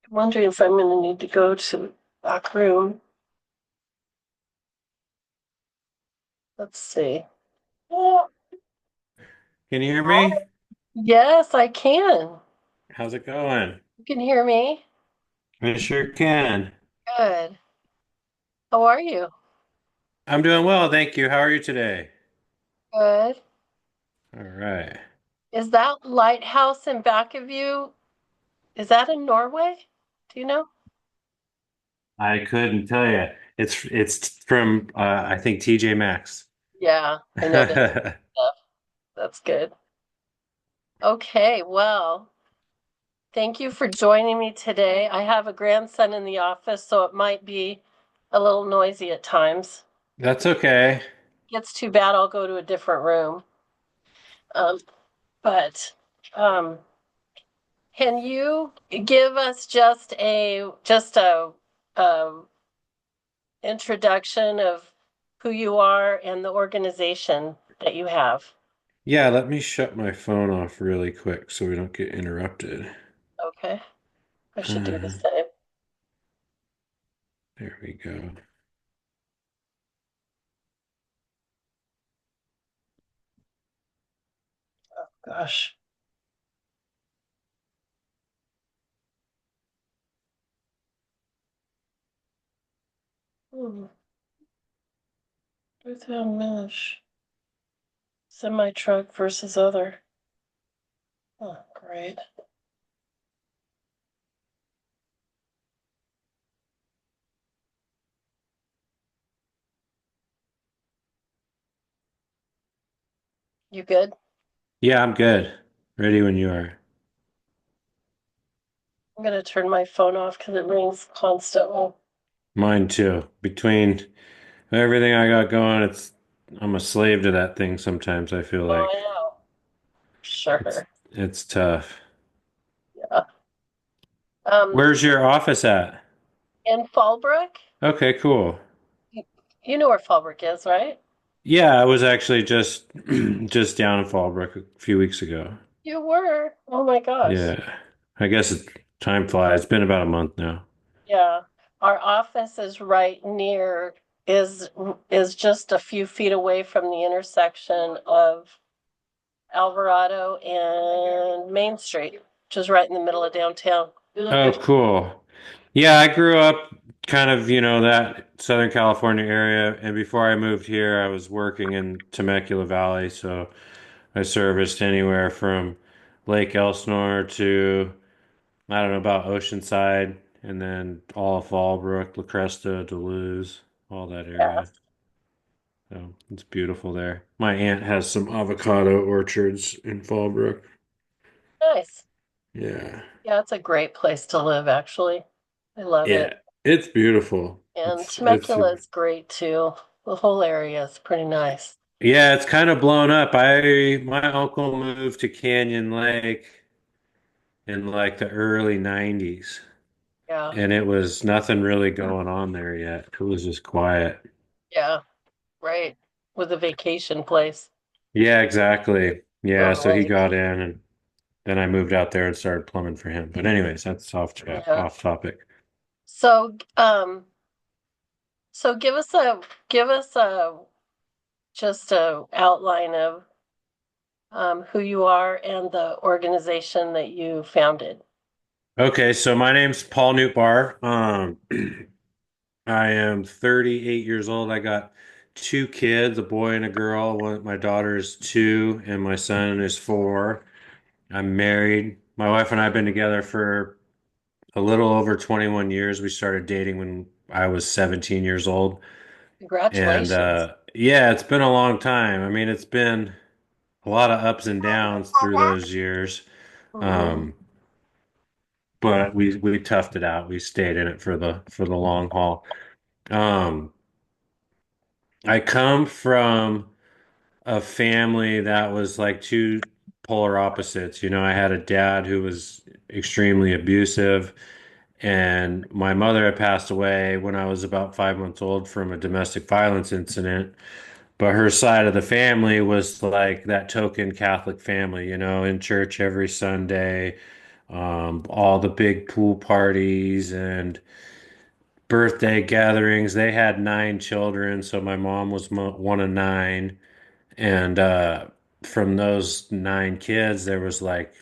I'm wondering if I'm going to need to go to the back room. Let's see. Oh, Can you hear me? yes, I can. How's it going? You can hear me? I sure can. Good. How are you? I'm doing well, thank you. How are you today? Good. All right. Is that lighthouse in back of you? Is that in Norway? Do you know? I couldn't tell you. It's from I think TJ Maxx. Yeah, I know this stuff. That's good. Okay, well, thank you for joining me today. I have a grandson in the office, so it might be a little noisy at times. That's okay. Gets too bad, I'll go to a different room. Um, but um, can you give us just a introduction of who you are and the organization that you have? Yeah, let me shut my phone off really quick so we don't get interrupted. Okay, I should do the Uh, same. there we go. Gosh. Hmm. Without mesh. Semi truck versus other. Oh, great. You good? Yeah, I'm good. Ready when you are. I'm gonna turn my phone off because it rings constantly. Mine too. Between everything I got going, I'm a slave to that thing sometimes, I feel Oh, like. I know. It's Sure. it's tough. Yeah. Um, Where's your office at? in Fallbrook, Okay, cool. you, you know where Fallbrook is, right? Yeah, I was actually just just down in Fallbrook a few weeks ago. You were. Oh my gosh. Yeah. I guess time flies. It's been about a month now. Yeah. Our office is right near is is just a few feet away from the intersection of Alvarado and Main Street, which is right in the middle of downtown. Oh, cool. Yeah, I grew up kind of, that Southern California area, and before I moved here, I was working in Temecula Valley, so I serviced anywhere from Lake Elsinore to I don't know about Oceanside, and then all of Fallbrook, La Cresta, Duluth, all that area. Yes. So it's beautiful there. My aunt has some avocado orchards in Fallbrook. Nice. Yeah. Yeah, it's a great place to live, actually. I love Yeah. it. It's beautiful. And It's Temecula is great too. The whole area is pretty nice. yeah, it's kind of blown up. My uncle moved to Canyon Lake in like the early 90s, Yeah. and it was nothing really going on there yet. It was just quiet. Yeah. Right. With a vacation place Yeah, exactly. Yeah, on the so he lake. got in and then I moved out there and started plumbing for him. But anyways, that's Yeah. off topic. So, so give us a just a outline of who you are and the organization that you founded. Okay, so my name's Paul Nootbaar. I am 38 years old. I got two kids, a boy and a girl. My daughter is 2 and my son is 4. I'm married. My wife and I have been together for a little over 21 years. We started dating when I was 17 years old. And Congratulations. yeah, it's been a long time. I mean, it's been a lot of ups and downs through those years. Hmm. Um, but we toughed it out. We stayed in it for the long haul. Um, I come from a family that was like two polar opposites. I had a dad who was extremely abusive, and my mother had passed away when I was about 5 months old from a domestic violence incident. But her side of the family was like that token Catholic family, in church every Sunday, all the big pool parties and birthday gatherings. They had 9 children, so my mom was one of nine. And from those 9 kids, there was like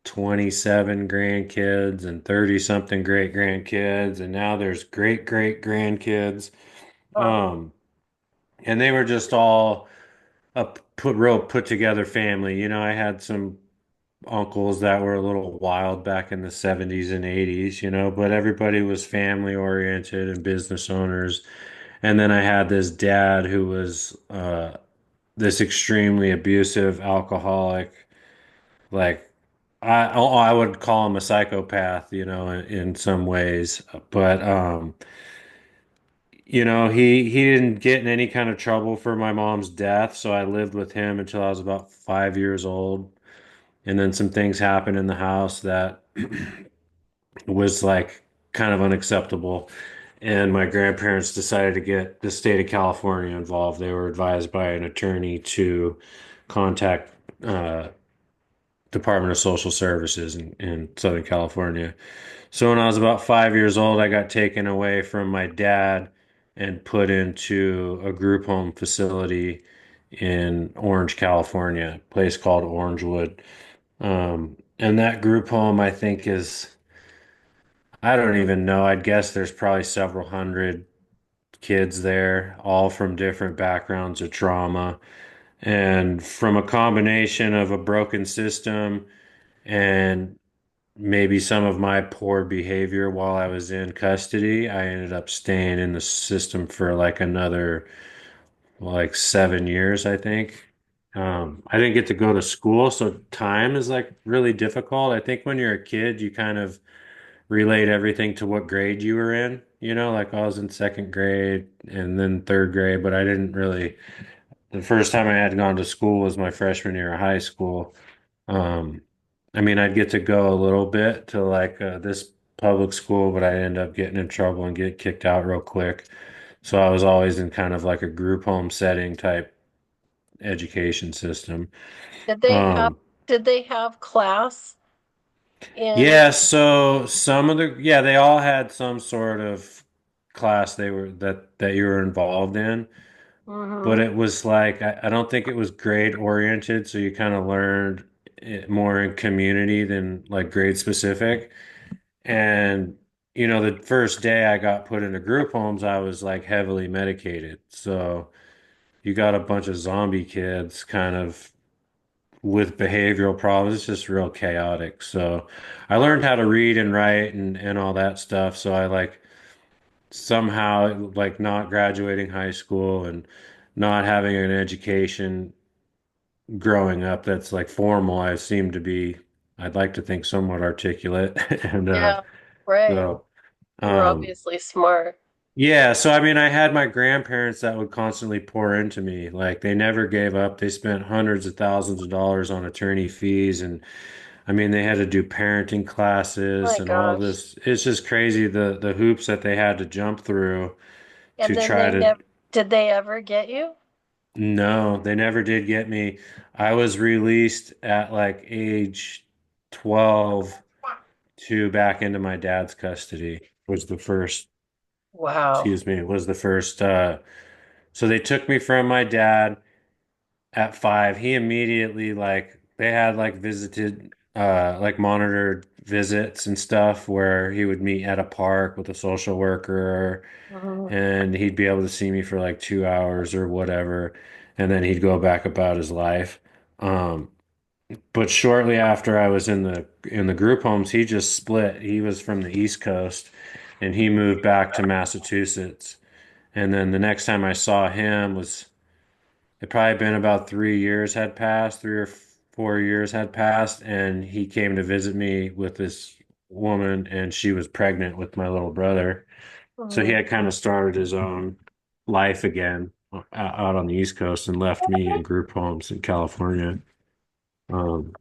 27 grandkids and 30 something great grandkids. And now there's great great grandkids. Wow. Um, and they were just all a real put together family. You know, I had some uncles that were a little wild back in the 70s and 80s, you know, but everybody was family oriented and business owners. And then I had this dad who was this extremely abusive alcoholic, like I would call him a psychopath, you know, in some ways. But you know, he didn't get in any kind of trouble for my mom's death, so I lived with him until I was about 5 years old. And then some things happened in the house that was like kind of unacceptable. And my grandparents decided to get the state of California involved. They were advised by an attorney to contact uh, Department of Social Services in Southern California. So when I was about 5 years old, I got taken away from my dad and put into a group home facility in Orange, California, a place called Orangewood. And that group home, I think, I don't even know. I'd guess there's probably several hundred kids there, all from different backgrounds of trauma. And from a combination of a broken system and maybe some of my poor behavior while I was in custody, I ended up staying in the system for like another, like 7 years, I think. I didn't get to go to school, so time is like really difficult. I think when you're a kid, you kind of relate everything to what grade you were in. You know, like I was in second grade and then third grade, but I didn't really. The first time I had gone to school was my freshman year of high school. Um, I mean, I'd get to go a little bit to like this public school, but I'd end up getting in trouble and get kicked out real quick. So I was always in kind of like a group home setting type education system. Did they have Um, did they have class in yeah, so some of yeah, they all had some sort of class that you were involved in, but hmm it was like I don't think it was grade oriented, so you kind of learned it more in community than like grade specific. And you know, the first day I got put into group homes, I was like heavily medicated. So you got a bunch of zombie kids kind of with behavioral problems. It's just real chaotic. So I learned how to read and write and all that stuff. So I like somehow like not graduating high school and not having an education growing up that's like formal. I seem to be, I'd like to think somewhat articulate. And yeah, right. so You were um obviously smart. yeah, so I mean I had my grandparents that would constantly pour into me. Like they never gave up. They spent hundreds of thousands of dollars on attorney fees and I mean, they had to do parenting classes My and all gosh. this. It's just crazy the hoops that they had to jump through And to then try they to. never did they ever get you? No, they never did get me. I was released at like age 12 to back into my dad's custody. Was the first, Wow. excuse me, was the first so they took me from my dad at 5. He immediately like they had like visited like monitored visits and stuff where he would meet at a park with a social worker hmm and he'd be able to see me for like 2 hours or whatever and then he'd go back about his life. Um, but shortly after I was in the group homes, he just split. He was from the East Coast and he moved back to Massachusetts. And then the next time I saw him was it probably been about 3 years had passed, 3 or 4 years had passed, and he came to visit me with this woman, and she was pregnant with my little brother. So he hmm had kind of started his own life again out on the East Coast and left me in group homes in California, um,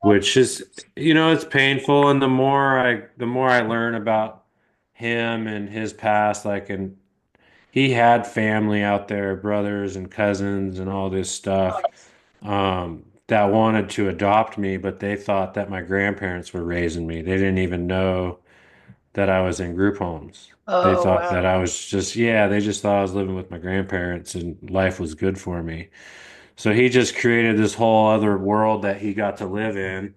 which is, you know, it's painful. And the more I learn about him and his past, like, and he had family out there, brothers and cousins and all this stuff. that wanted to adopt me, but they thought that my grandparents were raising me. They didn't even know that I was in group homes. They Oh, thought that wow. I was just, yeah, they just thought I was living with my grandparents and life was good for me. So he just created this whole other world that he got to live in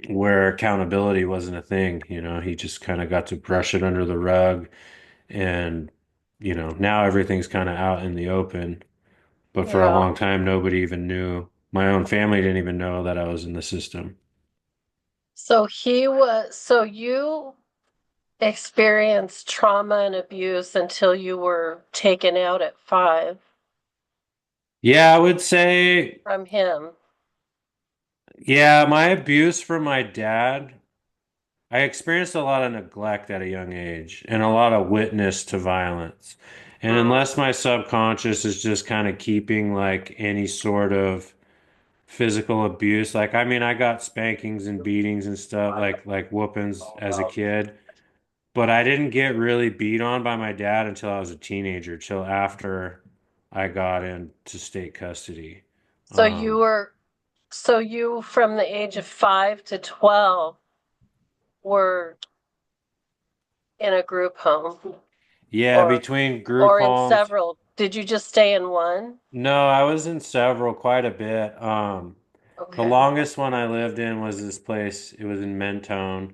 where accountability wasn't a thing. He just kind of got to brush it under the rug and, now everything's kind of out in the open. But for a Yeah. long time, nobody even knew. My own family didn't even know that I was in the system. So you experienced trauma and abuse until you were taken out at 5 Yeah, I would say, from him. yeah, my abuse from my dad, I experienced a lot of neglect at a young age and a lot of witness to violence. And Mm. unless my subconscious is just kind of keeping like any sort of physical abuse, like I mean, I got spankings and beatings and stuff, like whoopings as a kid, but I didn't get really beat on by my dad until I was a teenager, till after I got into state custody. So you Um, were, so you from the age of 5 to 12 were in a group home yeah, or between group or in homes. several. Did you just stay in one? No, I was in several quite a bit. The Okay. longest one I lived in was this place. It was in Mentone,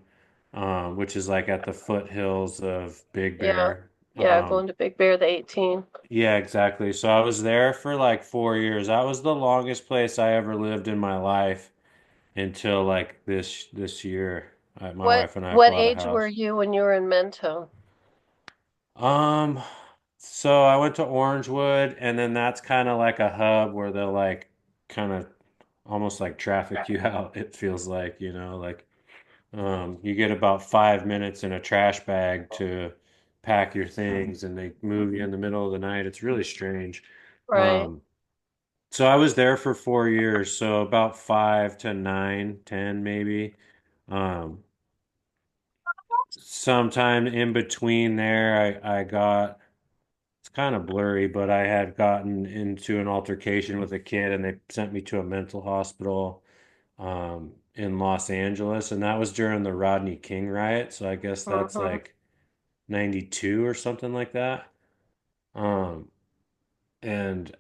which is like at the foothills of Big Yeah. Bear. Yeah, going to Big Bear, the 18. Yeah, exactly. So I was there for like 4 years. That was the longest place I ever lived in my life until like this year. My What wife and I what bought a age were house. you when you were in Mentone? Um, so I went to Orangewood, and then that's kind of like a hub where they'll like kind of almost like traffic you out. It feels like, like you get about 5 minutes in a trash bag to pack your things, and they move you in the middle of the night. It's really strange. Right. Um, so I was there for 4 years, so about 5 to 9, 10 maybe. Um, Sometime in between there, I got it's kind of blurry, but I had gotten into an altercation with a kid, and they sent me to a mental hospital in Los Angeles, and that was during the Rodney King riot. So I guess that's Mm-hmm. like 92 or something like that. Um, and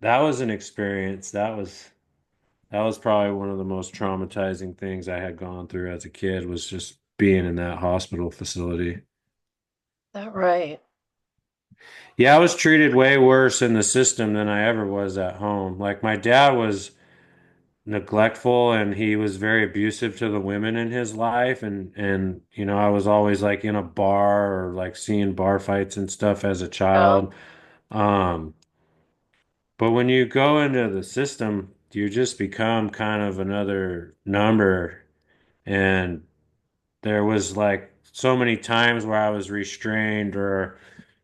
that was an experience. That was probably one of the most traumatizing things I had gone through as a kid was just being in that hospital facility. That right. Yeah, I was treated way worse in the system than I ever was at home. Like my dad was neglectful and he was very abusive to the women in his life and I was always like in a bar or like seeing bar fights and stuff as a Yeah. child. Um, but when you go into the system, you just become kind of another number. And there was like so many times where I was restrained or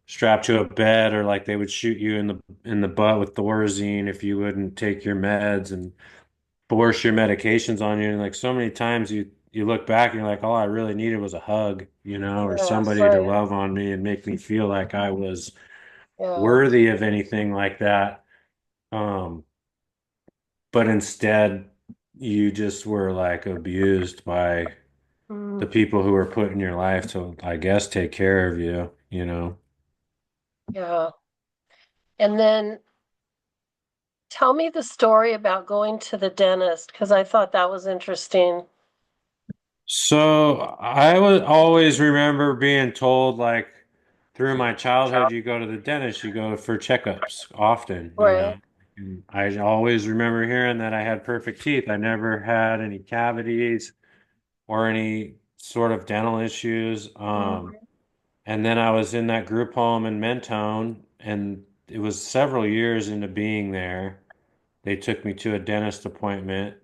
strapped to a bed, or like they would shoot you in the butt with Thorazine if you wouldn't take your meds and force your medications on you. And like so many times you look back and you're like, all I really needed was a hug, or Yeah, somebody to right. love on me and make me feel like I was Yeah. worthy of anything like that. Um, but instead you just were like abused by the Mm, people who were put in your life to, I guess, take care of you. yeah. And then tell me the story about going to the dentist because I thought that was interesting. So I would always remember being told, like, through my childhood, you go to the dentist, you go for checkups often. Right. And I always remember hearing that I had perfect teeth. I never had any cavities or any sort of dental issues. Mm-hmm. And then I was in that group home in Mentone, and it was several years into being there. They took me to a dentist appointment,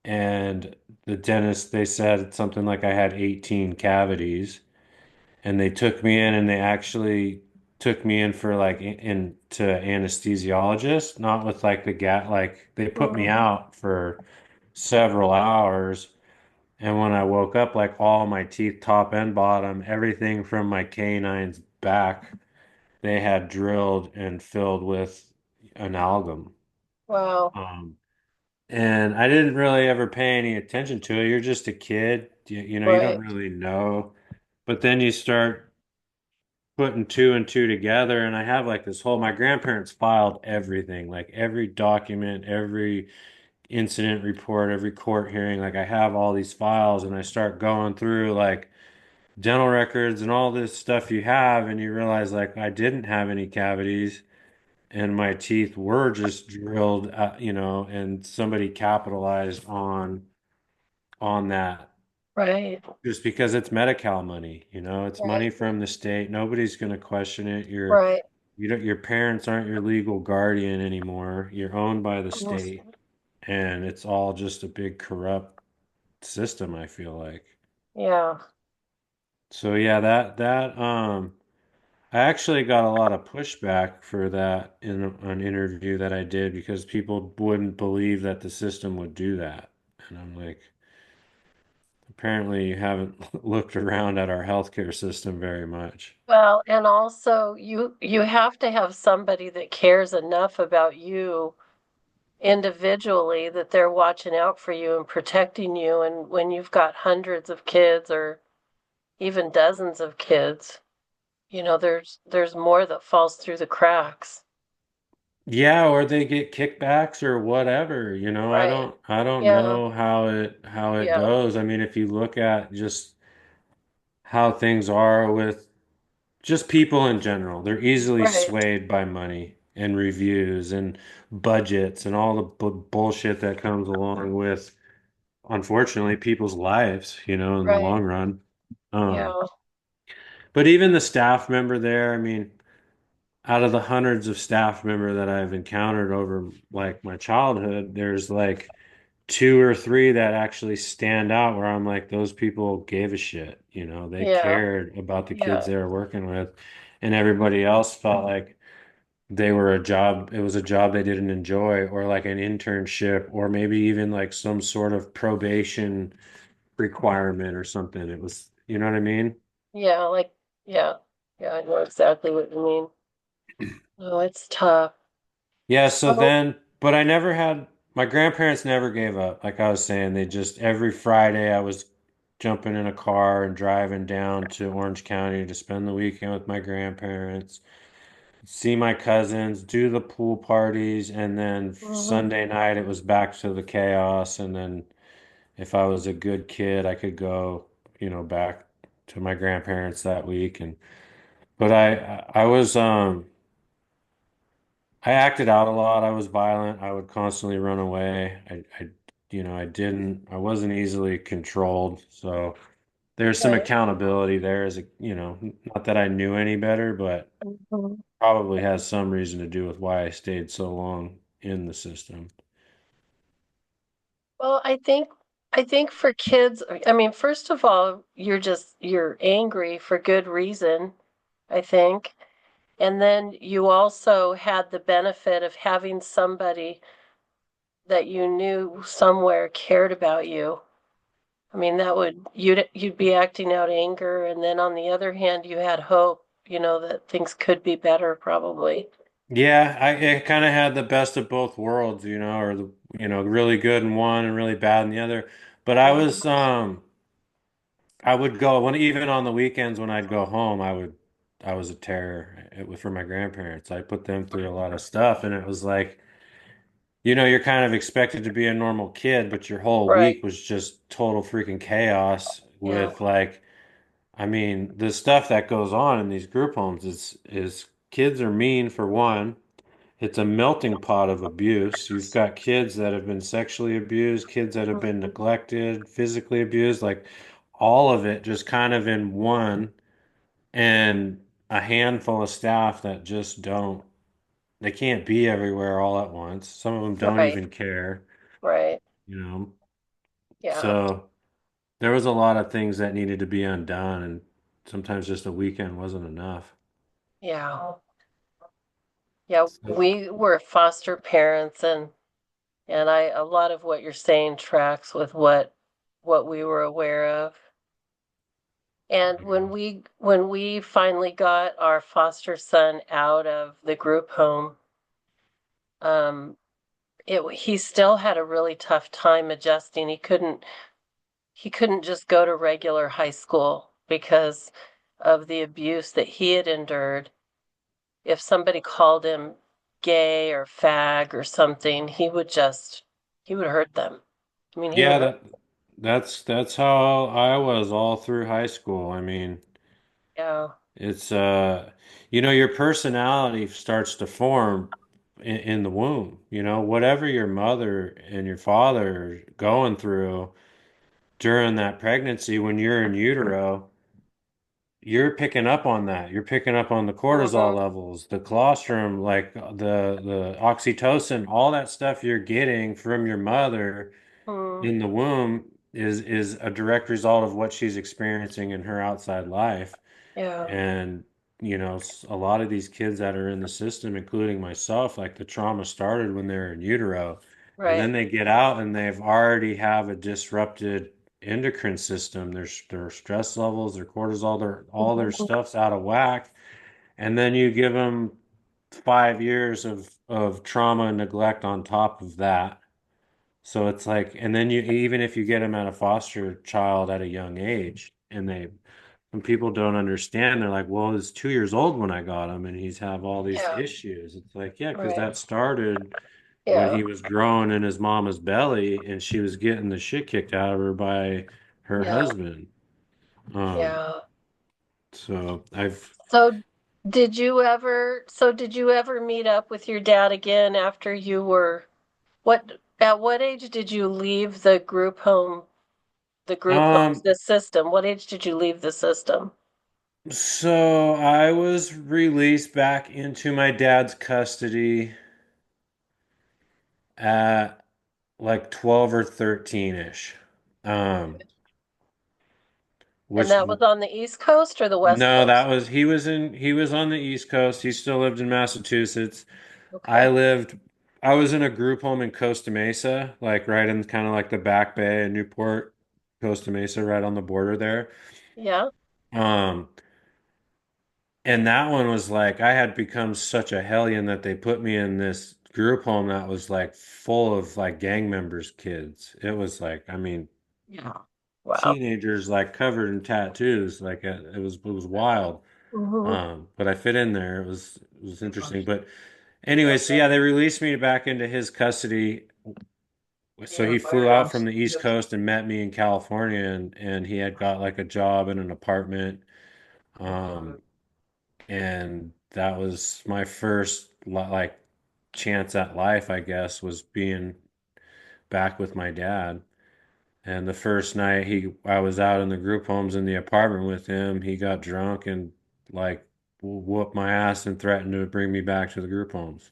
and the dentist, they said something like I had 18 cavities, and they took me in and they actually took me in for like into anesthesiologist, not with like the gat, like they put me Mm-hmm. out for several hours. And when I woke up, like all my teeth, top and bottom, everything from my canines back, they had drilled and filled with an amalgam. Wow. And I didn't really ever pay any attention to it. You're just a kid, you don't Right. really know. But then you start putting two and two together, and I have like this whole, my grandparents filed everything, like every document, every incident report, every court hearing. Like I have all these files, and I start going through like dental records and all this stuff you have, and you realize like I didn't have any cavities. And my teeth were just drilled, and somebody capitalized on that Right. just because it's Medi-Cal money, it's Right. money from the state. Nobody's going to question it. Right. Your parents aren't your legal guardian anymore. You're owned by the state, and it's all just a big corrupt system, I feel like. Yeah. So yeah, that I actually got a lot of pushback for that in an interview that I did because people wouldn't believe that the system would do that. And I'm like, apparently you haven't looked around at our healthcare system very much. Well, and also you have to have somebody that cares enough about you individually that they're watching out for you and protecting you. And when you've got hundreds of kids or even dozens of kids, there's more that falls through the cracks. Yeah, or they get kickbacks or whatever, Right. I don't Yeah. know how it Yeah. goes. I mean, if you look at just how things are with just people in general, they're easily Right. swayed by money and reviews and budgets and all the bullshit that comes along with, unfortunately, people's lives, in the Right. long run. Um, Yeah. but even the staff member there, I mean, out of the hundreds of staff member that I've encountered over like my childhood, there's like two or three that actually stand out where I'm like, those people gave a shit, they Yeah. cared about the kids Yeah. they were working with, and everybody else felt like it was a job they didn't enjoy, or like an internship, or maybe even like some sort of probation requirement or something. It was, you know what I mean? Yeah. Like, yeah. Yeah, I know exactly what you mean. Oh, it's tough. Yeah, so So, then, but my grandparents never gave up. Like I was saying, they just, every Friday I was jumping in a car and driving down to Orange County to spend the weekend with my grandparents, see my cousins, do the pool parties, and then mhm. Sunday night it was back to the chaos. And then if I was a good kid, I could go, back to my grandparents that week. But I was, I acted out a lot. I was violent. I would constantly run away. I wasn't easily controlled. So there's some Right. accountability there as not that I knew any better, but Mhm. probably has some reason to do with why I stayed so long in the system. Well, I think for kids, I mean, first of all, you're angry for good reason, I think. And then you also had the benefit of having somebody that you knew somewhere cared about you. I mean, you'd be acting out anger, and then on the other hand, you had hope, that things could be better probably. Yeah, I kind of had the best of both worlds, or really good in one and really bad in the other. But Mhm. I would go when even on the weekends when I'd go home, I was a terror. It was for my grandparents. I put them through a lot of stuff, and it was like, you're kind of expected to be a normal kid, but your whole Right. week was just total freaking chaos Yeah. with like, I mean, the stuff that goes on in these group homes is kids are mean for one. It's a melting pot of abuse. You've got kids that have been sexually abused, kids that have been Mhm. neglected, physically abused, like all of it just kind of in one, and a handful of staff that just they can't be everywhere all at once. Some of them don't Right. even care, Right. you know. Yeah. So there was a lot of things that needed to be undone, and sometimes just a weekend wasn't enough. Yeah. Yeah, So, we were foster parents, and a lot of what you're saying tracks with what we were aware of. And yeah. when we finally got our foster son out of the group home, um, he still had a really tough time adjusting. He couldn't just go to regular high school because of the abuse that he had endured. If somebody called him gay or fag or something, he would hurt them. I mean, he would Yeah, hurt. that's how I was all through high school. I mean, Yeah. it's your personality starts to form in the womb. Whatever your mother and your father are going through during that pregnancy when you're in utero, you're picking up on that. You're picking up on the cortisol Mm-hmm. levels, the colostrum, like the oxytocin, all that stuff you're getting from your mother Mm. in the womb is a direct result of what she's experiencing in her outside life. Yeah. And a lot of these kids that are in the system, including myself, like the trauma started when they're in utero, and Right. then they get out and they've already have a disrupted endocrine system. Their stress levels, their cortisol, all their Mhm. stuff's out of whack. And then you give them 5 years of trauma and neglect on top of that. So it's like, and then even if you get them at a foster child at a young age, and when people don't understand, they're like, well, he's 2 years old when I got him, and he's have all these Yeah. issues. It's like, yeah, because Right. that started when Yeah. he was growing in his mama's belly, and she was getting the shit kicked out of her by her Yeah. husband. Um, Yeah. so I've So did you ever meet up with your dad again after you were at what age did you leave the group homes, um, the system? What age did you leave the system? so I was released back into my dad's custody at like 12 or 13-ish. Um, And which that was on the East Coast or the West no, Coast? he was on the East Coast. He still lived in Massachusetts. I Okay. lived I was in a group home in Costa Mesa, like right in kind of like the Back Bay in Newport, Costa Mesa, right on the border there. Yeah. Um, and that one was like I had become such a hellion that they put me in this group home that was like full of like gang members' kids. It was like, I mean, Yeah. Wow. teenagers like covered in tattoos. Like it was wild. Hmm. But I fit in there. It was interesting. But anyway, so yeah, they released me back into his custody. So he flew out from the East Coast and met me in California, and he had got like a job in an apartment. Um, and that was my first like chance at life, I guess, was being back with my dad. And the first night I was out in the group homes in the apartment with him, he got drunk and like whooped my ass and threatened to bring me back to the group homes.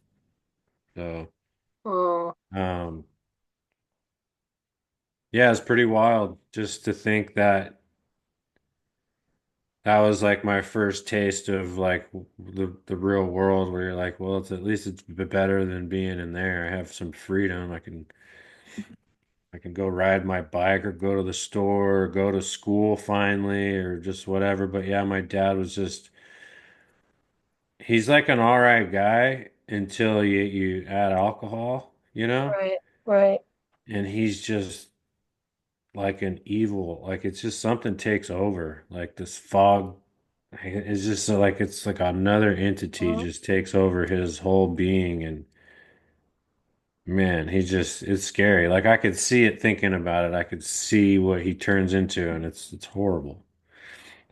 So, Mm. um, yeah, it's pretty wild just to think that that was like my first taste of like the real world where you're like, well, it's at least it's better than being in there. I have some freedom. I can go ride my bike or go to the store or go to school finally or just whatever. But yeah, my dad was just he's like an all right guy until you add alcohol, Right. Right. and he's just like an evil, like it's just something takes over, like this fog. It's just like it's like another entity Mhm. just takes over his whole being, and man, it's scary. Like I could see it thinking about it. I could see what he turns into, and it's horrible.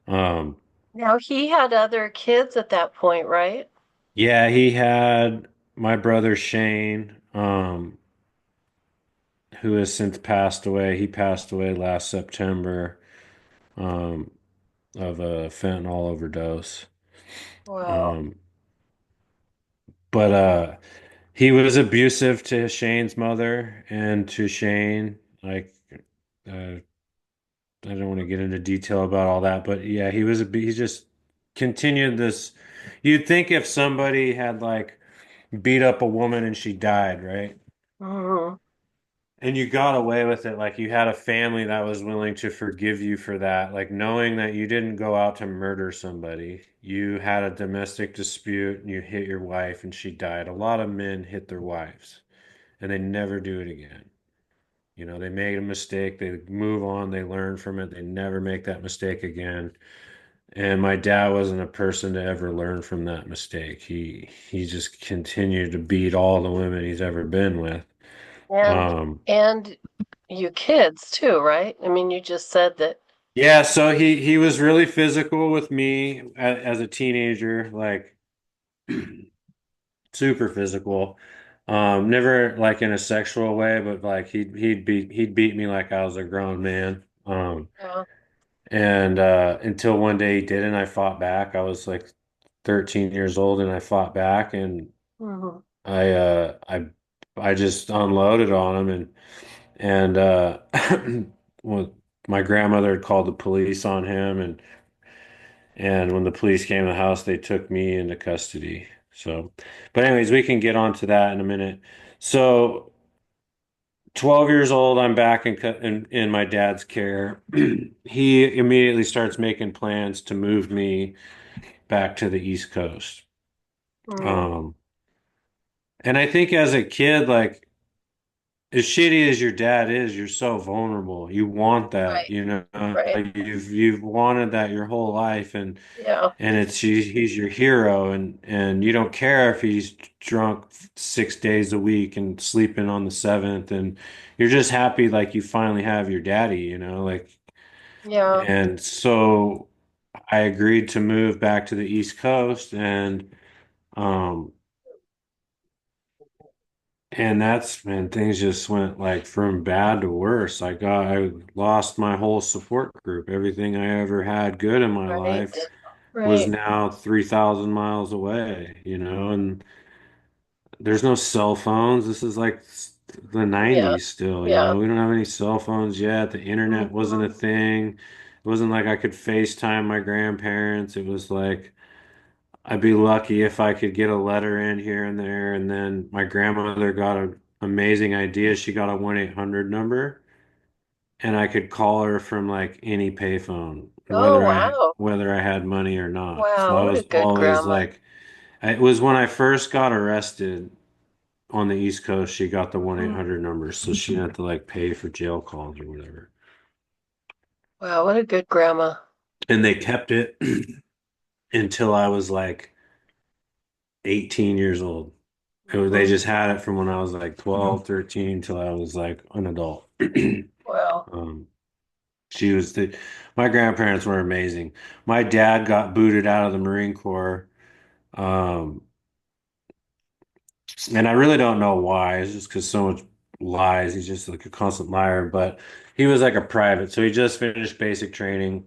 Um, Now he had other kids at that point, right? yeah, he had my brother Shane, who has since passed away. He passed away last September, um, of a fentanyl overdose. Wow. Um, but he was abusive to Shane's mother and to Shane. Like, I don't want to get into detail about all that, but yeah, he just continued this. You'd think if somebody had like beat up a woman and she died, right? Hmm. And you got away with it, like you had a family that was willing to forgive you for that, like knowing that you didn't go out to murder somebody. You had a domestic dispute and you hit your wife and she died. A lot of men hit their wives. and they never do it again. They made a mistake, they move on, they learn from it, they never make that mistake again. And my dad wasn't a person to ever learn from that mistake. He just continued to beat all the women he's ever been with. And Um, and you kids too, right? I mean, you just said that. yeah, so he was really physical with me as a teenager, like super physical. Never like in a sexual way, but like he'd beat me like I was a grown man. Yeah. And until one day he didn't, I fought back. I was like 13 years old and I fought back and Hmm. I uh I I just unloaded on him and well, my grandmother had called the police on him and when the police came to the house they took me into custody. So, but anyways, we can get onto that in a minute. So 12 years old, I'm back in my dad's care. He immediately starts making plans to move me back to the East Coast. Hmm. Um, and I think as a kid, like as shitty as your dad is, you're so vulnerable. You want that, Right. you know, Right. like you've wanted that your whole life, Yeah. and he's your hero, and you don't care if he's drunk 6 days a week and sleeping on the seventh, and you're just happy like you finally have your daddy, like. Yeah. And so I agreed to move back to the East Coast, um. And that's when things just went like from bad to worse. I lost my whole support group. Everything I ever had good in my Right. life was Right. now 3,000 miles away, and there's no cell phones. This is like the Yeah. 90s still, Yeah. We don't have any cell phones yet. The internet wasn't Hmm. a thing. It wasn't like I could FaceTime my grandparents. It was like I'd be lucky if I could get a letter in here and there. And then my grandmother got an amazing idea. She got a 1-800 number and I could call her from like any payphone, Oh, whether I wow. whether I had money or not. So Wow. I What a was good always grandma. like, it was when I first got arrested on the East Coast, she got the one eight Mhm. hundred number. So she didn't have to like pay for jail calls or whatever. Wow. What a good grandma. And they kept it until I was like 18 years old. They Hmm. just had it from when I was like 12, 13 till I was like an adult. Wow. Um, she was my grandparents were amazing. My dad got booted out of the Marine Corps. Um, and I really don't know why. It's just because so much lies. He's just like a constant liar. But he was like a private. So he just finished basic training,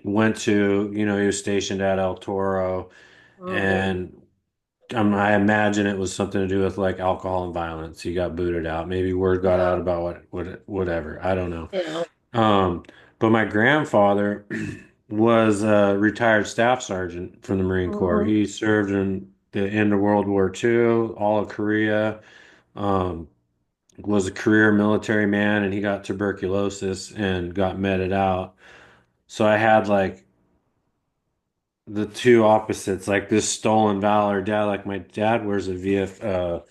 went to, he was stationed at El Toro Hmm. and I imagine it was something to do with like alcohol and violence. He got booted out. Maybe word got Yeah. out about whatever. I don't know. Yeah. Um, but my grandfather was a retired staff sergeant from the Marine Corps. Hmm. He served in the end of World War II, all of Korea. Um, was a career military man, and he got tuberculosis and got meted out. So I had like the two opposites, like this stolen valor dad. Like my dad wears a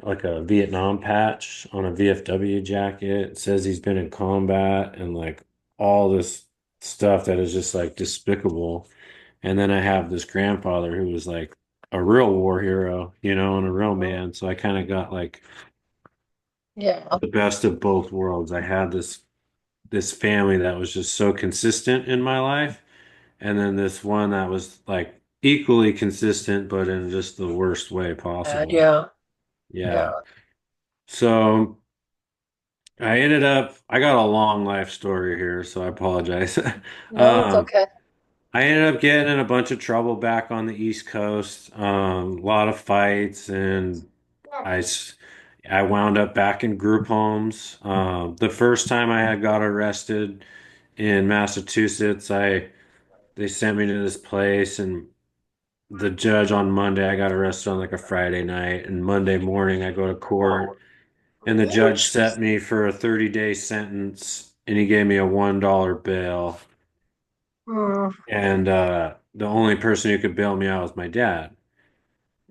like a Vietnam patch on a VFW jacket. It says he's been in combat and like all this stuff that is just like despicable. And then I have this grandfather who was like a real war hero, and a real Hmm. man. So I kind of got like Yeah. the best of both worlds. I had this family that was just so consistent in my life, and then this one that was like equally consistent, but in just the worst way And possible. yeah. Yeah. Yeah. So I got a long life story here, so I apologize. No, it's Um, okay. I ended up getting in a bunch of trouble back on the East Coast, a lot of fights, and I, s- I wound up back in group homes. The first time I had got arrested in Massachusetts, they sent me to this place, and the judge on Monday, I got arrested on like a Friday night, and Monday morning I go to court. And the judge set me for a 30-day sentence and he gave me a $1 bail. Mm. And the only person who could bail me out was my dad.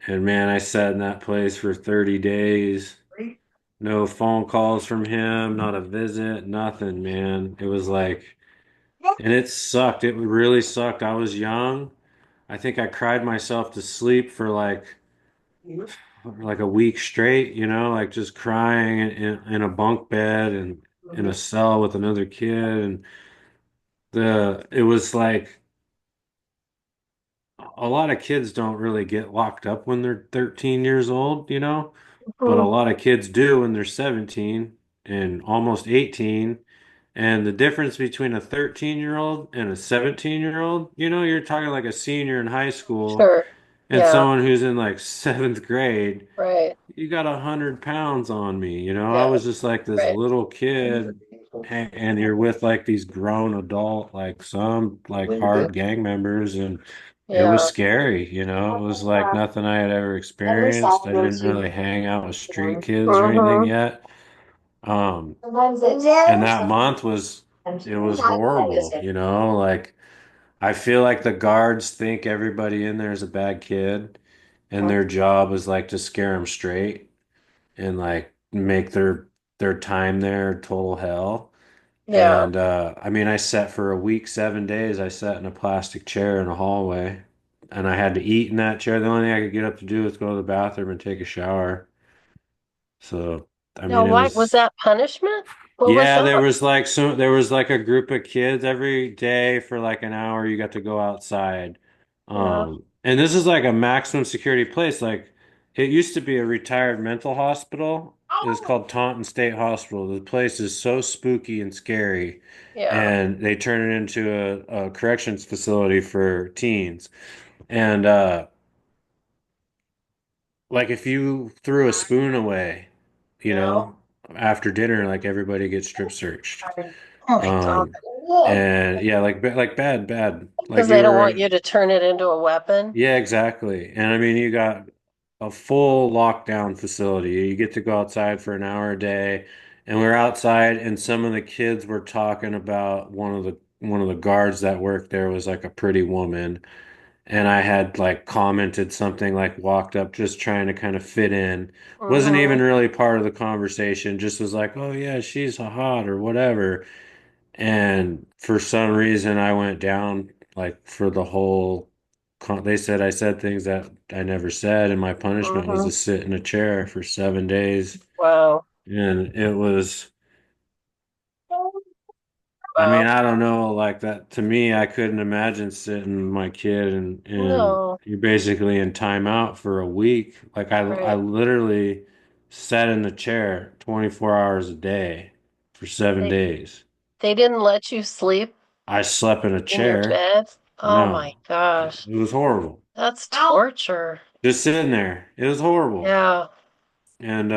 And man, I sat in that place for 30 days No phone calls from him, not a visit, nothing, man. It was like, and it sucked. It really sucked. I was young. I think I cried myself to sleep for like a week straight, like just crying in a bunk bed and in a cell with another kid. And it was like a lot of kids don't really get locked up when they're 13 years old, but a Mhm. lot of kids do when they're 17 and almost 18. And the difference between a 13-year-old and a 17-year-old, you're talking like a senior in high school Sure. and Yeah. someone who's in like seventh grade. Right. You got 100 pounds on me, I Yeah. was just like this Right. little kid, and you're with like these grown adult, like some like hard gang members, and it was Yeah. scary. It was like nothing I had ever experienced. I didn't really hang out with street kids or anything Mm-hmm. yet. Um, and that month it was horrible. Like I feel like the guards think everybody in there is a bad kid, and their job is like to scare them straight and like make their time there total hell. Yeah. And I mean, I sat for a week, 7 days. I sat in a plastic chair in a hallway, and I had to eat in that chair. The only thing I could get up to do was go to the bathroom and take a shower. So, I Now, mean, it why was was. that punishment? What was Yeah, that? there was like a group of kids every day for like an hour you got to go outside. Yeah. And this is like a maximum security place. Like it used to be a retired mental hospital. It was called Taunton State Hospital. The place is so spooky and scary. Yeah. And they turn it into a corrections facility for teens. And like if you threw a spoon away, you know, after dinner, like everybody gets strip searched. Oh my God. Um, and yeah, like bad. Like Because they you don't want were, you to turn it into a weapon. yeah, exactly. And I mean, you got a full lockdown facility. You get to go outside for an hour a day, and we're outside, and some of the kids were talking about one of the guards that worked there was like a pretty woman, and I had like commented something like walked up just trying to kind of fit in. Wasn't Mm-hmm. even really part of the conversation, just was like, "Oh yeah, she's hot or whatever." And for some reason, I went down like for the whole. They said I said things that I never said, and my punishment was Mm-hmm. to sit in a chair for 7 days. Wow. And it was, I mean, Wow. I don't know, like that to me, I couldn't imagine sitting my kid and No. you're basically in timeout for a week. Like I Right. literally sat in the chair 24 hours a day for seven They days. they didn't let you sleep I slept in a in your chair. bed? Oh my No, gosh. it was horrible. That's torture. Just sitting there. It was horrible. Yeah. And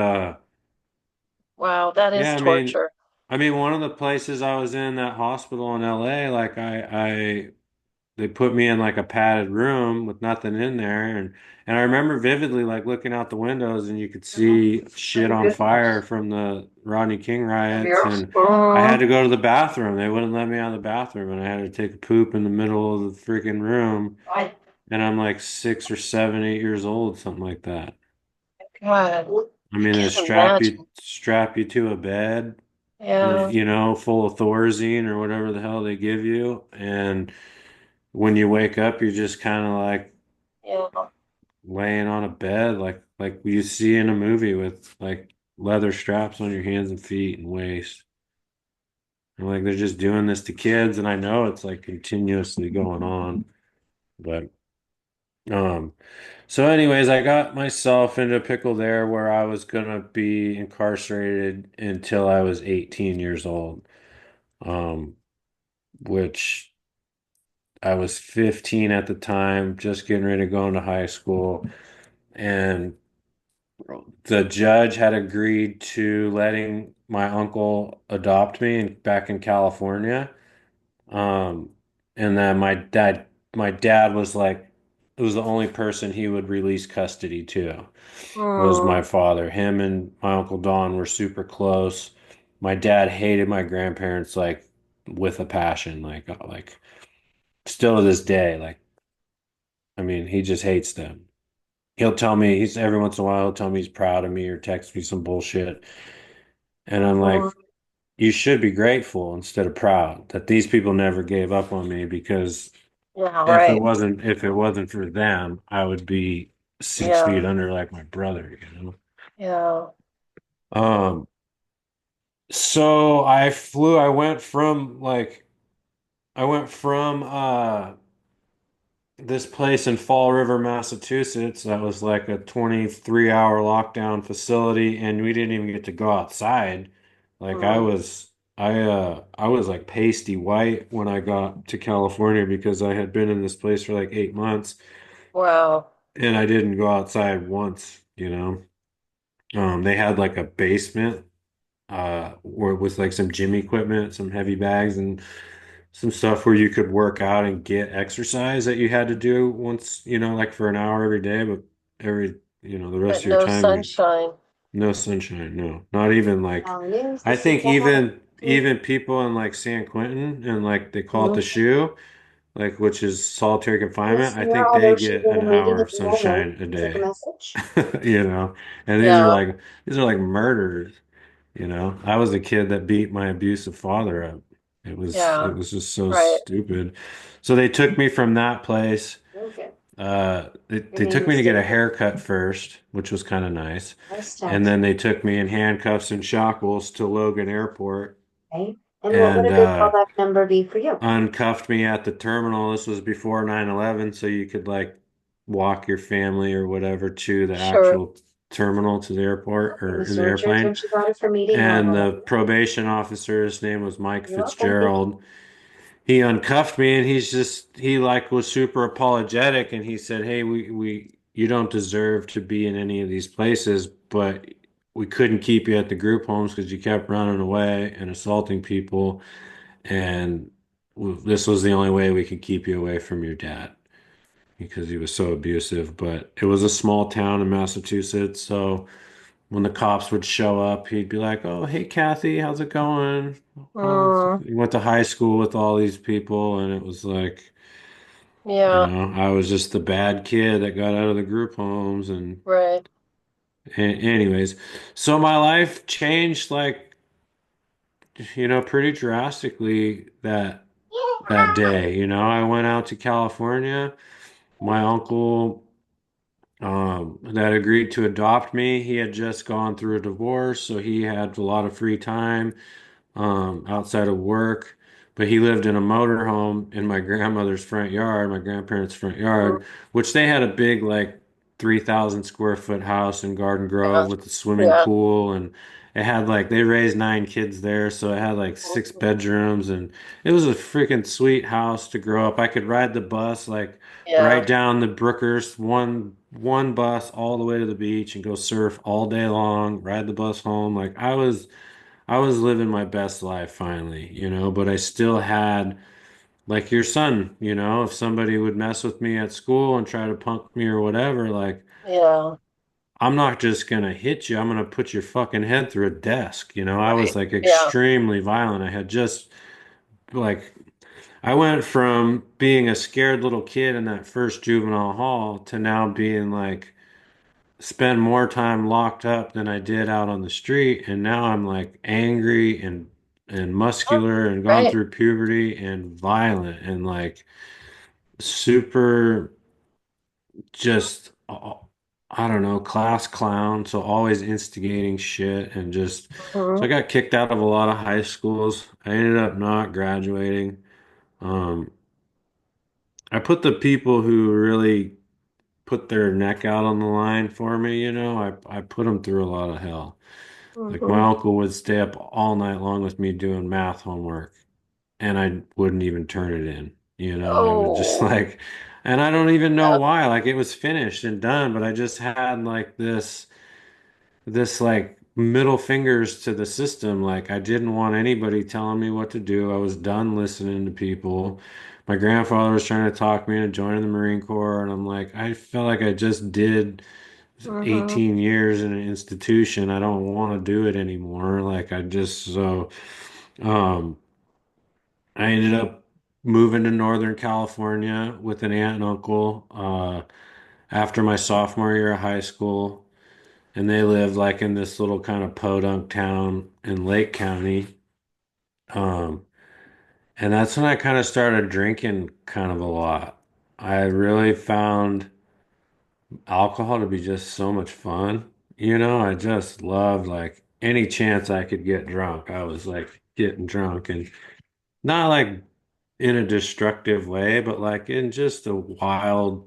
Wow, that is yeah, I mean torture. I mean one of the places I was in that hospital in LA, like they put me in like a padded room with nothing in there and I remember vividly like looking out the windows and you could see shit on fire from the Rodney King riots and I had Mhm. to go to the bathroom. They wouldn't let me out of the bathroom and I had to take a poop in the middle of the freaking room. And I'm like 6 or 7, 8 years old, something like that. God, I I mean, they can't strap you imagine. strap you to a bed, Yeah. full of Thorazine or whatever the hell they give you, and when you wake up, you're just kind of like Yeah. laying on a bed, like you see in a movie with like leather straps on your hands and feet and waist. And like they're just doing this to kids, and I know it's like continuously going on, but um. So, anyways, I got myself into a pickle there where I was gonna be incarcerated until I was 18 years old, um, which I was 15 at the time, just getting ready to go into high school, and the judge had agreed to letting my uncle adopt me back in California. Um, and then my dad was like, it was the only person he would release custody to. Was Mm. my father. Him and my Uncle Don were super close. My dad hated my grandparents like with a passion, like still to this day. Like, I mean, he just hates them. he'll tell me he's every once in a while he'll tell me he's proud of me or text me some bullshit. And I'm Mm, like, you should be grateful instead of proud that these people never gave up on me because yeah, right. if it wasn't for them, I would be 6 feet Yeah, under like my brother, yeah. know? So I went from this place in Fall River, Massachusetts that was like a 23-hour lockdown facility, and we didn't even get to go outside. Like Mm, I was like pasty white when I got to California because I had been in this place for like 8 months wow. and I didn't go outside once. They had like a basement where it was like some gym equipment, some heavy bags and some stuff where you could work out and get exercise that you had to do once, like for an hour every day, but the rest But of your no time sunshine. no sunshine, no. Not even like I think even people in like San Quentin and like they call it the shoe, like which is solitary confinement, I think they get an hour of sunshine a day. You know, and Yeah, these are like murderers. I was a kid that beat my abusive father up. It yeah, was just so right. stupid. So they took me from that place. They took me to get a haircut first, which was kind of nice. And then they took me in handcuffs and shackles to Logan Airport and uncuffed me at the terminal. This was before 9/11, so you could like walk your family or whatever to the Sure. actual terminal to the airport or the airplane. And the probation officer, his name was Mike Fitzgerald. He uncuffed me and he like was super apologetic and he said, "Hey, we you don't deserve to be in any of these places, but we couldn't keep you at the group homes because you kept running away and assaulting people, and this was the only way we could keep you away from your dad because he was so abusive." But it was a small town in Massachusetts, so when the cops would show up, he'd be like, "Oh, hey, Kathy, how's it going?" Mm, He went to high school with all these people, and it was like, yeah, I was just the bad kid that got out of the group homes. And, right. anyways, so my life changed like, pretty drastically that day. I went out to California. My uncle that agreed to adopt me, he had just gone through a divorce, so he had a lot of free time outside of work. But he lived in a motorhome in my grandmother's front yard, my grandparents' front Mm, yard, which they had a big, like 3,000 square foot house in Garden yeah, Grove with a swimming yeah. pool. And it had like, they raised 9 kids there. So it had like six Mhm. bedrooms. And it was a freaking sweet house to grow up. I could ride the bus like right Yeah, down the Brookers, one bus all the way to the beach and go surf all day long, ride the bus home. Like I was living my best life finally, but I still had like your son, if somebody would mess with me at school and try to punk me or whatever, like yeah, I'm not just gonna hit you, I'm gonna put your fucking head through a desk. I was right. like Yeah. extremely violent. I had just like I went from being a scared little kid in that first juvenile hall to now being like spend more time locked up than I did out on the street, and now I'm like angry and Oh, muscular and gone right. through puberty and violent and like super just I don't know, class clown, so always instigating shit and just so I Hmm. got kicked out of a lot of high schools. I ended up not graduating. Um, I put the people who really put their neck out on the line for me, I put them through a lot of hell. Like my Hmm. uncle would stay up all night long with me doing math homework, and I wouldn't even turn it in. I would just Oh, like, and I don't even know yeah. why. Like it was finished and done, but I just had like this like middle fingers to the system. Like I didn't want anybody telling me what to do. I was done listening to people. My grandfather was trying to talk me into joining the Marine Corps, and I'm like, I felt like I just did Hmm. 18 years in an institution. I don't want to do it anymore. Like I just so um I ended up moving to Northern California with an aunt and uncle. after my sophomore year of high school, and they lived like in this little kind of podunk town in Lake County. Um, and that's when I kind of started drinking kind of a lot. I really found alcohol to be just so much fun. I just loved like any chance I could get drunk. I was like getting drunk and not like in a destructive way, but like in just a wild,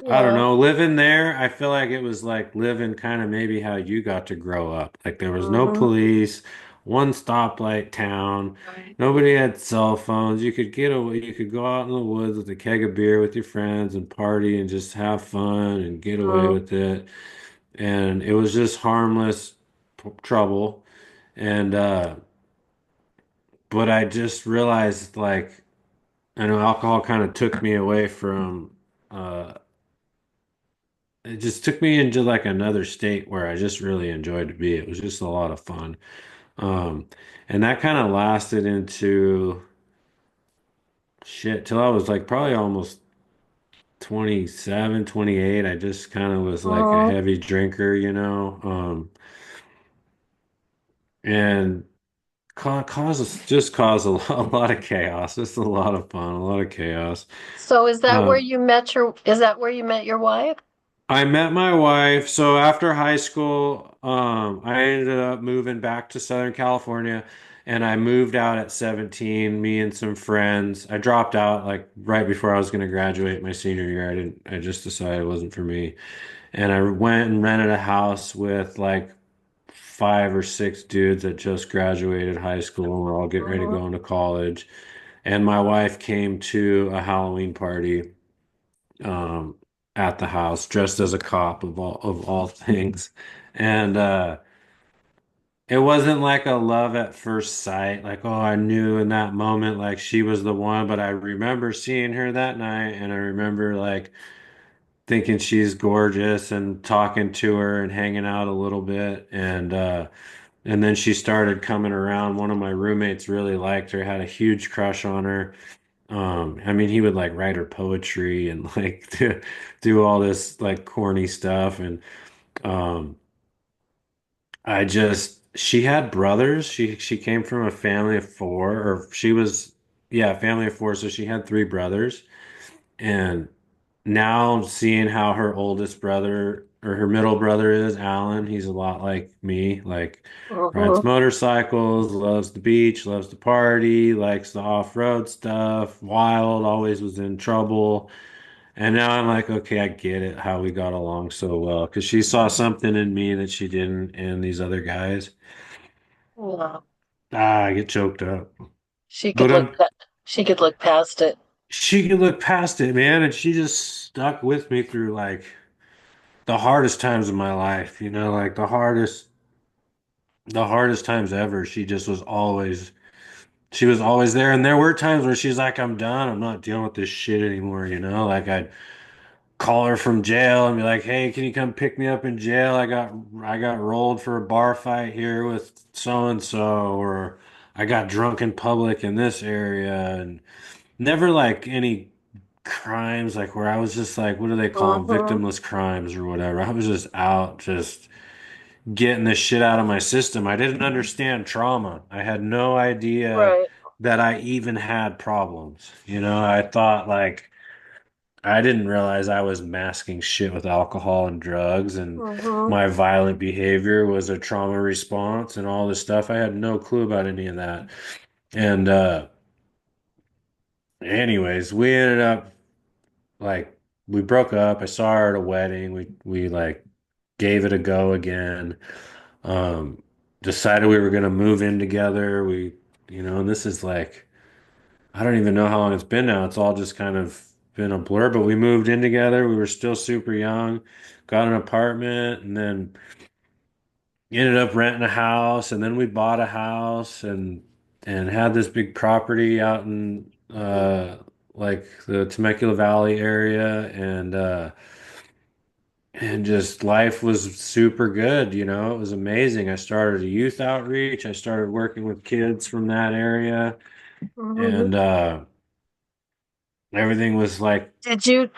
I don't Yeah. know, living there. I feel like it was like living kind of maybe how you got to grow up. Like there was no Hmm. police, one stoplight town. Right. Nobody had cell phones. You could get away, you could go out in the woods with a keg of beer with your friends and party and just have fun and get away Mhm. with it. And it was just harmless trouble. And but I just realized like I know alcohol kind of took me away from it just took me into like another state where I just really enjoyed to be. It was just a lot of fun. Um, and that kind of lasted into shit till I was like probably almost 27, 28. I just kind of was like a Mhm. heavy drinker. And caused a lot of chaos. Just a lot of fun, a lot of chaos. So is that where Um, you met your, is that where you met your wife? I met my wife. So after high school, I ended up moving back to Southern California and I moved out at 17, me and some friends. I dropped out like right before I was going to graduate my senior year. I just decided it wasn't for me. And I went and rented a house with like five or six dudes that just graduated high school and we're all getting ready to Mhm. go into college. And my wife came to a Halloween party um, at the house, dressed as a cop of all things. And it wasn't like a love at first sight, like, oh, I knew in that moment like she was the one, but I remember seeing her that night and I remember like thinking she's gorgeous and talking to her and hanging out a little bit and then she started coming around. One of my roommates really liked her, had a huge crush on her. I mean, he would like write her poetry and like do all this like corny stuff. And um, she had brothers. She came from a family of four, or she was, yeah, a family of four. So she had three brothers. And now seeing how her oldest brother or her middle brother is, Alan, he's a lot like me, like rides Mhm. motorcycles, loves the beach, loves to party, likes the off-road stuff, wild, always was in trouble. And now I'm like, okay, I get it, how we got along so well. Because she saw something in me that she didn't in these other guys. Yeah. I get choked up. She could But look she could look past it. she could look past it, man, and she just stuck with me through like the hardest times of my life, like the hardest times ever. She was always there. And there were times where she's like, I'm done. I'm not dealing with this shit anymore. Like I'd call her from jail and be like, hey, can you come pick me up in jail? I got rolled for a bar fight here with so and so, or I got drunk in public in this area, and never like any crimes like where I was just like, what do they call them? Mhm. Victimless crimes or whatever. I was just out, just getting this shit out of my system. I didn't understand trauma. I had no idea Right. that I even had problems. I thought like I didn't realize I was masking shit with alcohol and drugs and Mhm. my violent behavior was a trauma response and all this stuff. I had no clue about any of that. And anyways, we ended up like we broke up. I saw her at a wedding. We like gave it a go again. Um, decided we were gonna move in together. And this is like I don't even know how long it's been now. It's all just kind of been a blur, but we moved in together. We were still super young, got an apartment, and then ended up renting a house, and then we bought a house and had this big property out in like the Temecula Valley area and just life was super good. It was amazing. I started a youth outreach. I started working with kids from that area Mhm. and everything was like Did you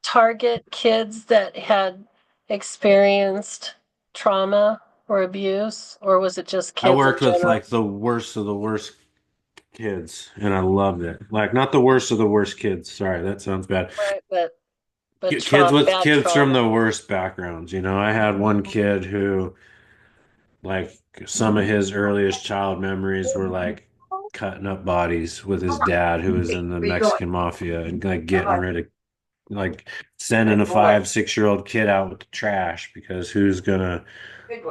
target kids that had experienced trauma or abuse, or was it just I kids in worked with general? like the worst of the worst kids, and I loved it. Like not the worst of the worst kids. Sorry, that sounds bad. Right, but Kids with bad kids from trauma. the worst backgrounds. I had one kid who, like, some of his earliest child memories were like cutting up bodies with his dad, who was in the Mexican mafia, and like getting rid of, like, sending a 5, 6 year old kid out with the trash because who's gonna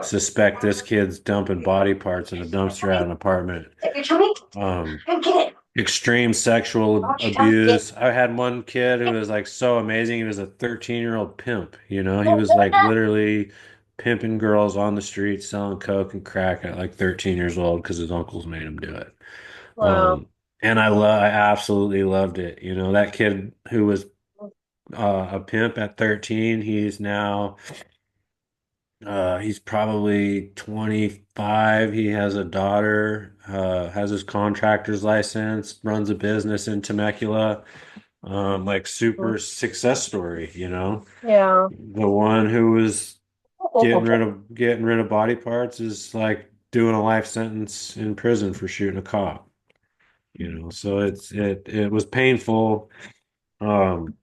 suspect this kid's dumping body parts in a dumpster at an apartment. Um, Extreme sexual abuse. I had one kid who was like so amazing. He was a 13-year-old pimp, He was like literally pimping girls on the street, selling coke and crack at like 13 years old because his uncles made him do it. Wow. Um, and I absolutely loved it. That kid who was a pimp at 13, he's probably 25. He has a daughter, has his contractor's license, runs a business in Temecula. Like super success story. Yeah. The one who was getting rid of body parts is like doing a life sentence in prison for shooting a cop. So it was painful, um,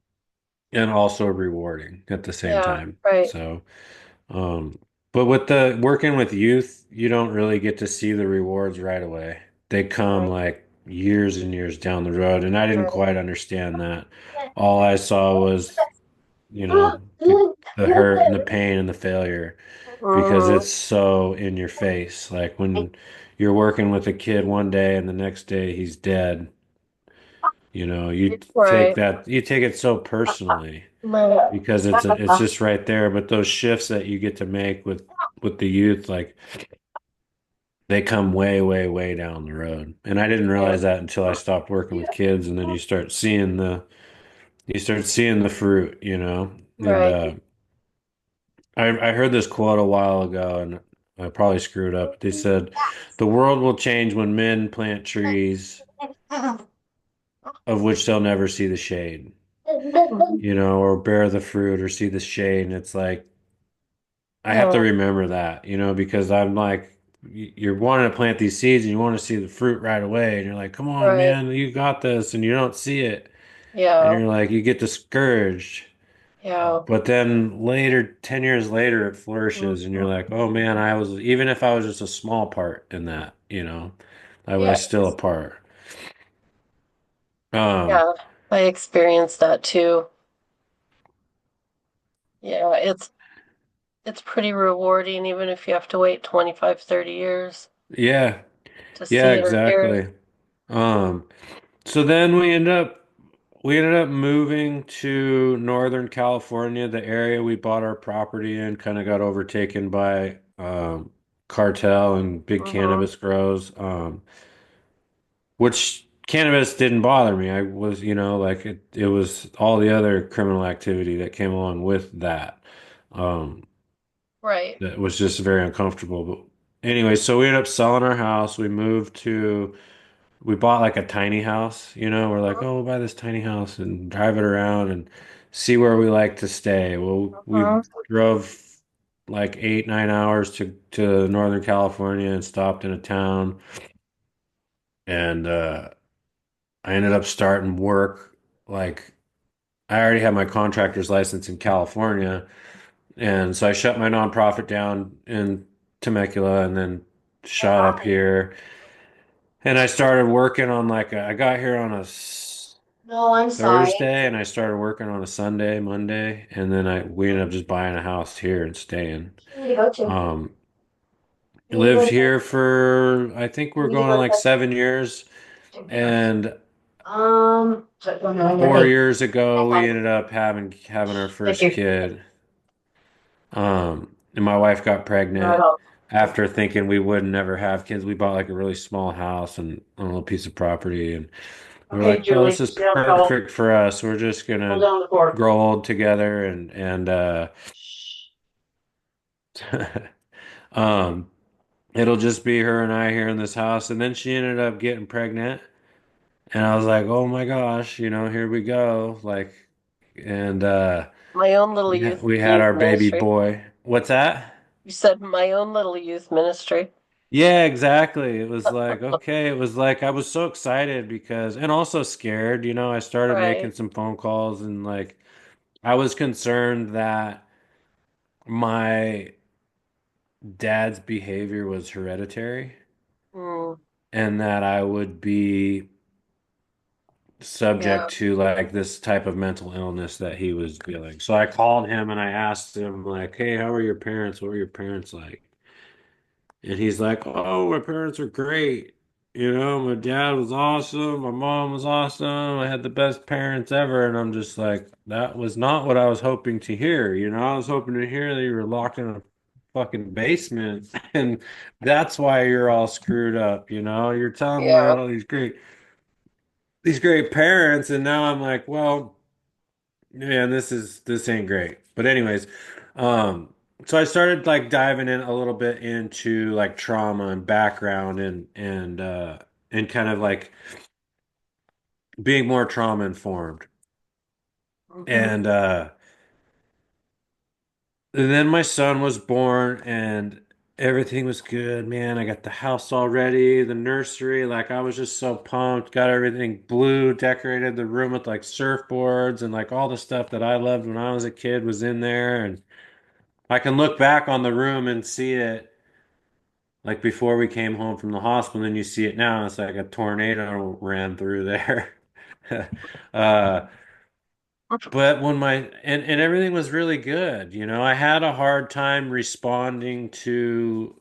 and also rewarding at the same Yeah. time. Right. So. Um, but with the working with youth, you don't really get to see the rewards right away. They come Right. like years and years down the road, and I didn't Right. quite understand that. All I saw was, the hurt and the pain and the failure because Mm, it's so in your face. Like when you're working with a kid one day and the next day he's dead, right. you take it so personally Right. because it's just right there. But those shifts that you get to make with the youth, like they come way, way, way down the road. And I didn't Yeah. realize that until I stopped working with kids, and then you start seeing the fruit. And Right. I heard this quote a while ago, and I probably screwed up. They said, "The world will change when men plant trees of which they'll never see the shade." Or bear the fruit or see the shade. And it's like, I have to Yeah. remember that, because I'm like, you're wanting to plant these seeds and you want to see the fruit right away. And you're like, come on, Right. man, you got this. And you don't see it. And Yeah. you're like, you get discouraged. Yeah. But then later, 10 years later, it flourishes. And you're Mhm. like, oh man, even if I was just a small part in that, I Yeah. was still a part. Um, Yeah. I experienced that too. Yeah. It's pretty rewarding, even if you have to wait 25, 30 years yeah, to yeah, see it or hear it. exactly. Um, So then we ended up moving to Northern California. The area we bought our property in kind of got overtaken by cartel and big Mm-hmm. cannabis grows, which cannabis didn't bother me. I was, like it was all the other criminal activity that came along with that. Um, Right. that was just very uncomfortable. But anyway, so we ended up selling our house. We bought like a tiny house. We're like, oh, we'll buy this tiny house and drive it around and see where we like to stay. Well, we Mm-hmm. drove like 8, 9 hours to Northern California and stopped in a town. And I ended up starting work. Like, I already had my contractor's license in California. And so I shut my nonprofit down in Temecula and then shot up here. And I started working on I got here on a No, I'm sorry. Thursday, and I started working on a Sunday, Monday, and then we ended up just buying a house here and staying. You need to go to. Um, You need to go Lived to bed. here for, I think we're You need to going go on to like bed. 7 years, and So go on your 4 years ago we bedtime. ended up having our Thank first you. kid. And my wife got You're at pregnant home. after thinking we would never have kids. We bought like a really small house and a little piece of property, and we were Okay, like, "Oh, Julie, this is sit down the towel. perfect for us. We're just Hold gonna down the cord. grow old together." And um, it'll just be her and I here in this house. And then she ended up getting pregnant, and I was like, "Oh my gosh, here we go!" Like, And My own little yeah, youth we had youth our baby ministry. boy. What's that? You said my own little youth ministry. Yeah, exactly. It was like, okay, it was like I was so excited because, and also scared, I started making Right. some phone calls and like I was concerned that my dad's behavior was hereditary Mm, and that I would be yeah. subject to like this type of mental illness that he was dealing. So I called him and I asked him like, "Hey, how are your parents? What were your parents like?" And he's like, "Oh, my parents are great. My dad was awesome. My mom was awesome. I had the best parents ever." And I'm just like, that was not what I was hoping to hear. I was hoping to hear that you were locked in a fucking basement and that's why you're all screwed up. You're telling me I had Yeah. all these great parents, and now I'm like, well, man, this ain't great. But anyways, um, so I started like diving in a little bit into like trauma and background and kind of like being more trauma informed. Hmm. And then my son was born and everything was good, man. I got the house all ready, the nursery, like I was just so pumped, got everything blue, decorated the room with like surfboards and like all the stuff that I loved when I was a kid was in there. And I can look back on the room and see it like before we came home from the hospital, and then you see it now, it's like a tornado ran through there. Uh, but when and everything was really good, I had a hard time responding to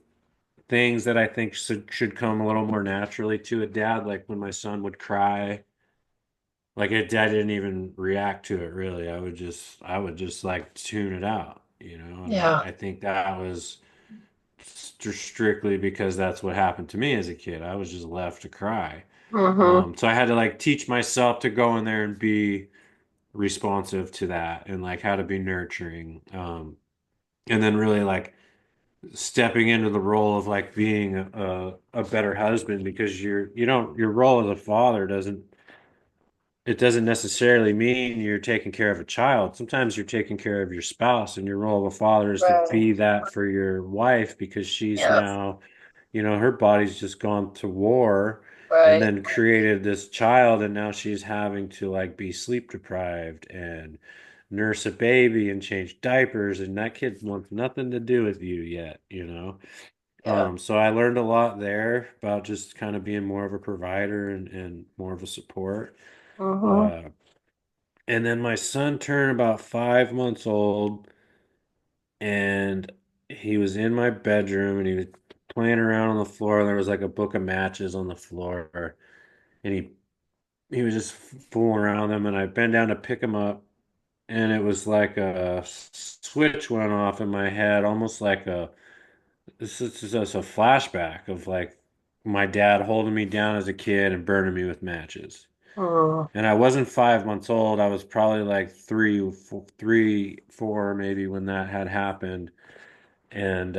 things that I think should come a little more naturally to a dad, like when my son would cry. Like dad didn't even react to it really. I would just like tune it out, and Yeah. I think that was strictly because that's what happened to me as a kid. I was just left to cry. Hmm. So I had to like teach myself to go in there and be responsive to that and like how to be nurturing. And then really like stepping into the role of like being a better husband because your role as a father doesn't necessarily mean you're taking care of a child. Sometimes you're taking care of your spouse, and your role of a father is to Right. be that for your wife because she's Yeah. now, her body's just gone to war and Right. then created this child, and now she's having to like be sleep deprived and nurse a baby and change diapers, and that kid wants nothing to do with you yet. Yeah. So I learned a lot there about just kind of being more of a provider and more of a support. Hmm. Uh, and then my son turned about 5 months old, and he was in my bedroom and he was playing around on the floor. And there was like a book of matches on the floor, and he was just fooling around them. And I bent down to pick him up, and it was like a switch went off in my head, almost like this is just a flashback of like my dad holding me down as a kid and burning me with matches. Mm. And I wasn't 5 months old. I was probably like three, four, maybe when that had happened. And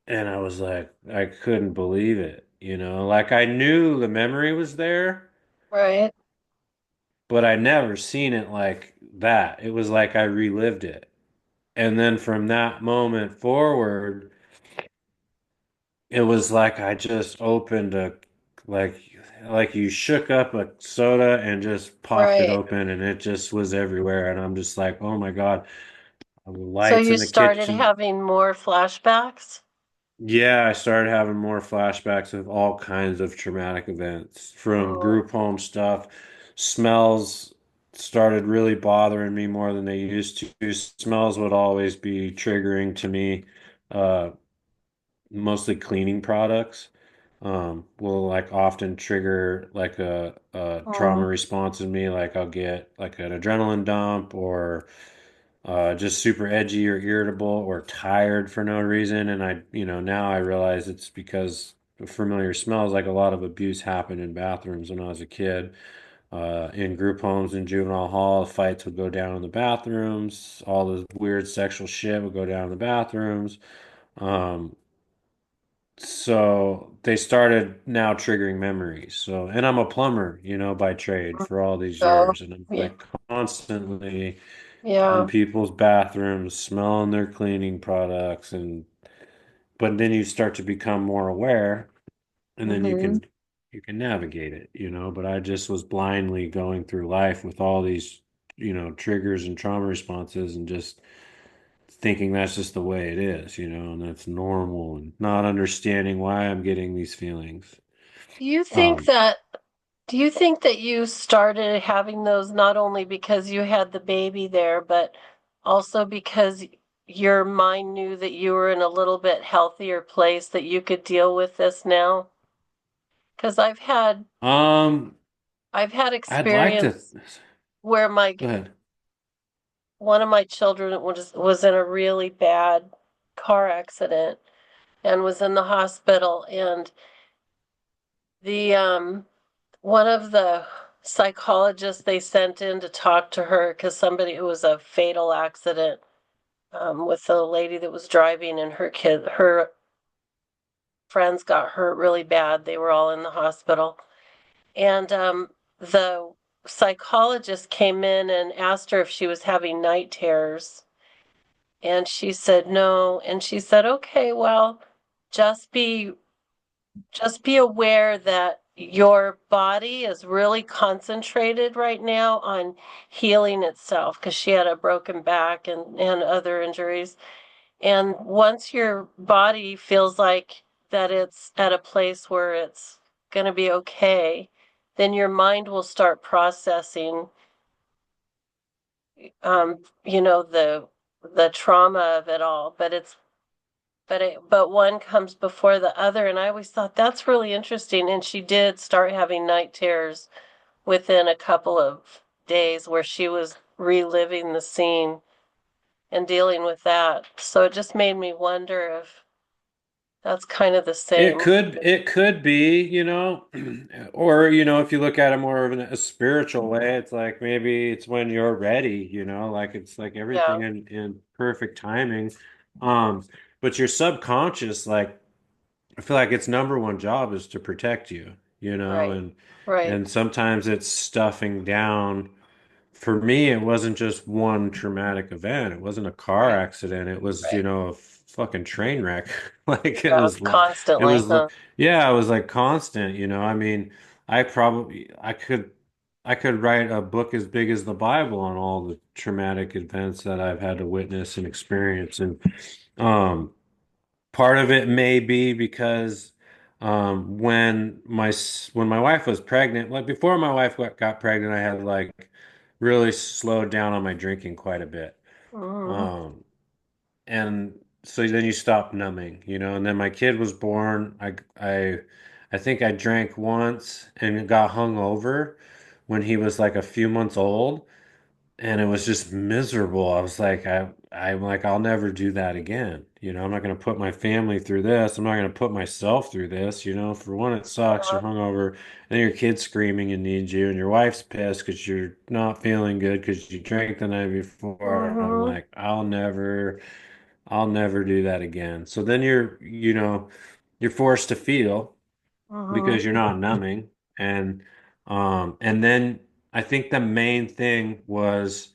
and I was like, I couldn't believe it. Like I knew the memory was there, Right. but I never seen it like that. It was like I relived it. And then from that moment forward, it was like I just opened like like you shook up a soda and just popped it Right. open and it just was everywhere and I'm just like, "Oh my God, the So lights you in the started kitchen." having more flashbacks? Yeah, I started having more flashbacks of all kinds of traumatic events from Mm. group home stuff. Smells started really bothering me more than they used to. Smells would always be triggering to me. Uh, Mostly cleaning products will like often trigger like a trauma Mm. response in me. Like I'll get like an adrenaline dump or just super edgy or irritable or tired for no reason. And now I realize it's because familiar smells. Like a lot of abuse happened in bathrooms when I was a kid. In group homes in juvenile hall, fights would go down in the bathrooms. All the weird sexual shit would go down in the bathrooms. Um, so they started now triggering memories. So, and I'm a plumber, by trade for all these Oh, years, and I'm yeah, like constantly in yeah. people's bathrooms, smelling their cleaning products, and but then you start to become more aware, and then you Hmm. can you can navigate it, But I just was blindly going through life with all these, triggers and trauma responses, and just thinking that's just the way it is, and that's normal, and not understanding why I'm getting these feelings. Do you think Um, that do you think that you started having those not only because you had the baby there, but also because your mind knew that you were in a little bit healthier place that you could deal with this now? Because um, I've had I'd like to experience where my go ahead. one of my children was in a really bad car accident and was in the hospital, and the one of the psychologists they sent in to talk to her because somebody it was a fatal accident with the lady that was driving, and her friends got hurt really bad. They were all in the hospital, and the psychologist came in and asked her if she was having night terrors, and she said no. And she said, okay, well, just be just be aware that your body is really concentrated right now on healing itself because she had a broken back and other injuries. And once your body feels like that it's at a place where it's going to be okay, then your mind will start processing, the trauma of it all. But one comes before the other, and I always thought that's really interesting. And she did start having night terrors within a couple of days where she was reliving the scene and dealing with that. So it just made me wonder if that's kind of the It same. could it could be, or if you look at it more of a spiritual way, it's like maybe it's when you're ready, like it's like everything Yeah, in perfect timing. Um, but your subconscious, like I feel like its number one job is to protect you, right, right, and sometimes it's stuffing down. For me, it wasn't just one traumatic event. It wasn't a car right, accident. It was, right. a fucking train wreck. Like Yeah, it constantly, was, huh? yeah, it was like constant, I mean, I could write a book as big as the Bible on all the traumatic events that I've had to witness and experience. And, um, part of it may be because when my wife was pregnant, like before my wife got pregnant, I had like really slowed down on my drinking quite a bit. Hmm. Um, and so then you stop numbing, and then my kid was born. I think I drank once and got hung over when he was like a few months old, and it was just miserable. I was like, I'm like, I'll never do that again. I'm not going to put my family through this. I'm not going to put myself through this. For one, it sucks. You're hungover, and your kid's screaming and needs you, and your wife's pissed because you're not feeling good because you drank the night before. And I'm Hmm. like, I'll never do that again. So then you're forced to feel Hmm. because you're not numbing, and then I think the main thing was.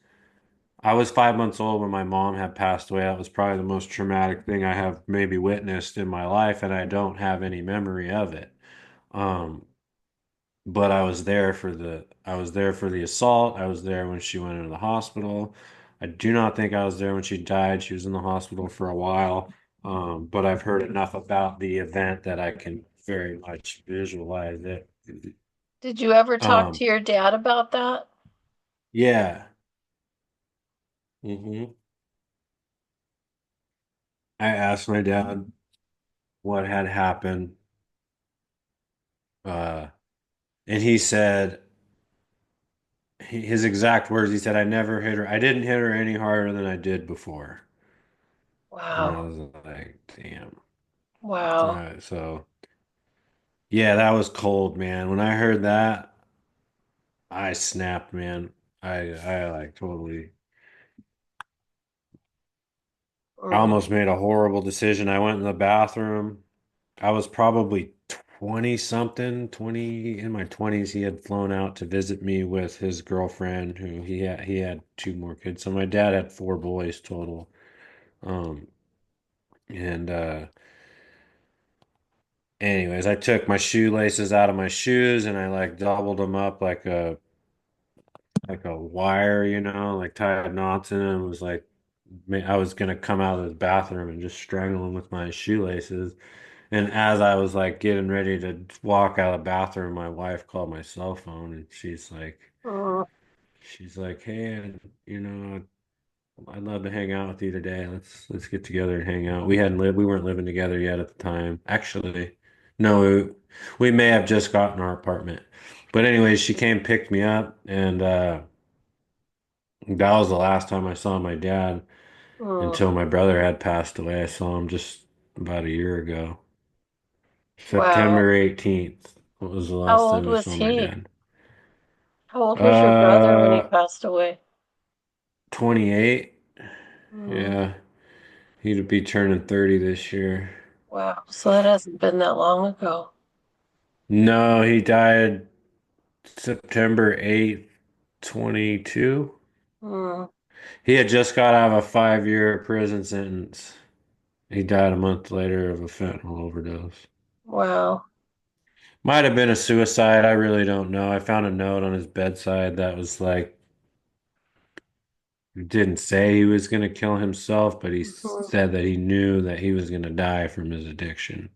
I was 5 months old when my mom had passed away. That was probably the most traumatic thing I have maybe witnessed in my life, and I don't have any memory of it. Um, but I was there for the assault. I was there when she went into the hospital. I do not think I was there when she died. She was in the hospital for a while. But I've heard enough about the event that I can very much visualize it. Did you ever talk Um, to your dad about that? yeah. I asked my dad what had happened. Uh, And he said, his exact words, he said, I never hit her. I didn't hit her any harder than I did before. And I Wow. was like, damn. Wow. So, yeah, that was cold, man. When I heard that, I snapped, man. I like totally, I Hmm. almost made a horrible decision. I went in the bathroom I was probably 20 something, 20 in my 20s. He had flown out to visit me with his girlfriend who he had two more kids. So my dad had four boys total. Um and anyways, I took my shoelaces out of my shoes and I like doubled them up like a wire, like tied knots in it. It was like I was gonna come out of the bathroom and just strangle him with my shoelaces. And as I was like getting ready to walk out of the bathroom, my wife called my cell phone and Mm, she's like, "Hey, I'd love to hang out with you today. Let's get together and hang out." We weren't living together yet at the time. Actually, no, we may have just gotten our apartment. But anyways, she came picked me up and that was the last time I saw my dad mm, until my brother had passed away. I saw him just about a year ago. wow. September 18th was the How last old time I was saw my he? dad. How old was your brother when he Uh, passed away? 28. Mm, Yeah, he'd be turning 30 this year. wow. So that hasn't been that long ago. No, he died September 8th, 22. Mm, He had just got out of a 5-year prison sentence. He died a month later of a fentanyl overdose. wow. Might have been a suicide. I really don't know. I found a note on his bedside that was like, he didn't say he was going to kill himself, but he Mhm. said that he knew that he was going to die from his addiction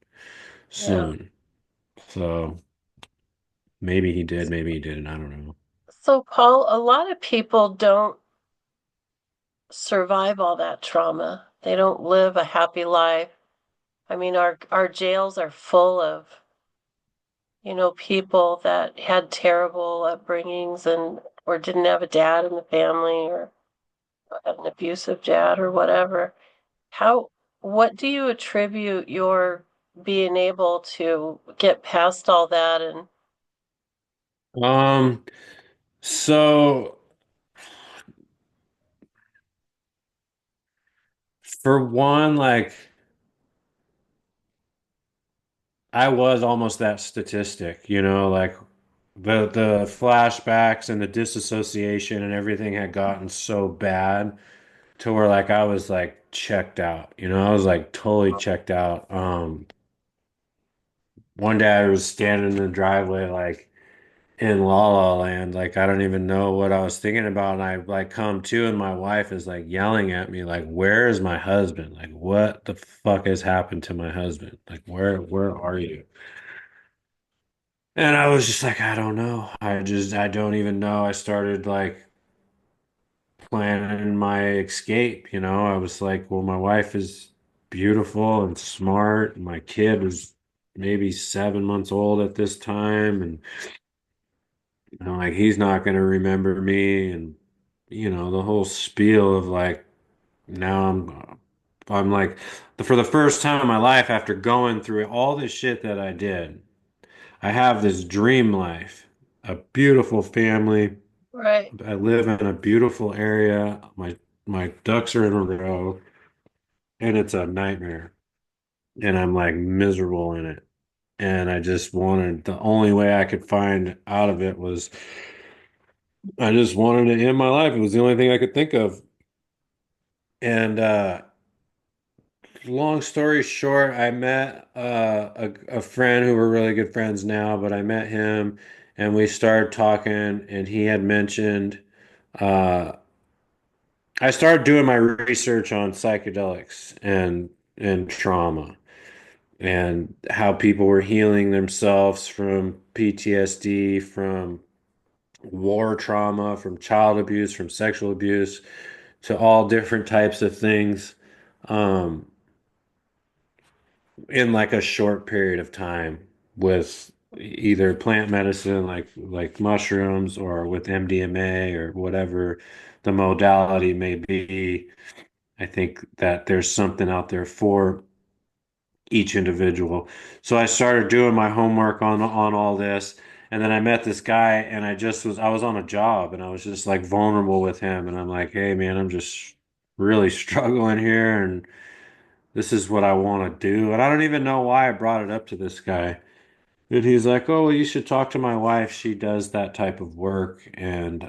Yeah. soon. So maybe he did, maybe he didn't. I don't know. So, Paul, a lot of people don't survive all that trauma. They don't live a happy life. I mean, our jails are full of, people that had terrible upbringings and or didn't have a dad in the family or had an abusive dad or whatever. How, what do you attribute your being able to get past all that and Um, so for one, like I was almost that statistic, like the flashbacks and the disassociation and everything had gotten so bad to where like I was like checked out, I was like totally checked out. One day I was standing in the driveway like in La La Land, like I don't even know what I was thinking about, and I like come to, and my wife is like yelling at me, like, "Where is my husband? Like, what the fuck has happened to my husband? Like, where are you?" And I was just like, I don't know. I don't even know. I started like planning my escape, I was like, well, my wife is beautiful and smart. And my kid was maybe 7 months old at this time. And I'm like, he's not going to remember me. And, the whole spiel of like, now I'm like, for the first time in my life, after going through all this shit that I did, I have this dream life, a beautiful family. right, I live in a beautiful area. My ducks are in a row, and it's a nightmare. And I'm like miserable in it. And I just wanted the only way I could find out of it was I just wanted to end my life. It was the only thing I could think of. And long story short, I met a friend who we're really good friends now, but I met him and we started talking, and he had mentioned uh, I started doing my research on psychedelics and trauma and how people were healing themselves from PTSD, from war trauma, from child abuse, from sexual abuse, to all different types of things um, in like a short period of time with either plant medicine like mushrooms or with MDMA or whatever the modality may be. I think that there's something out there for each individual. So I started doing my homework on all this, and then I met this guy, and I was on a job, and I was just like vulnerable with him, and I'm like, "Hey, man, I'm just really struggling here, and this is what I want to do. And I don't even know why I brought it up to this guy. And he's like, oh, well, you should talk to my wife. She does that type of work, and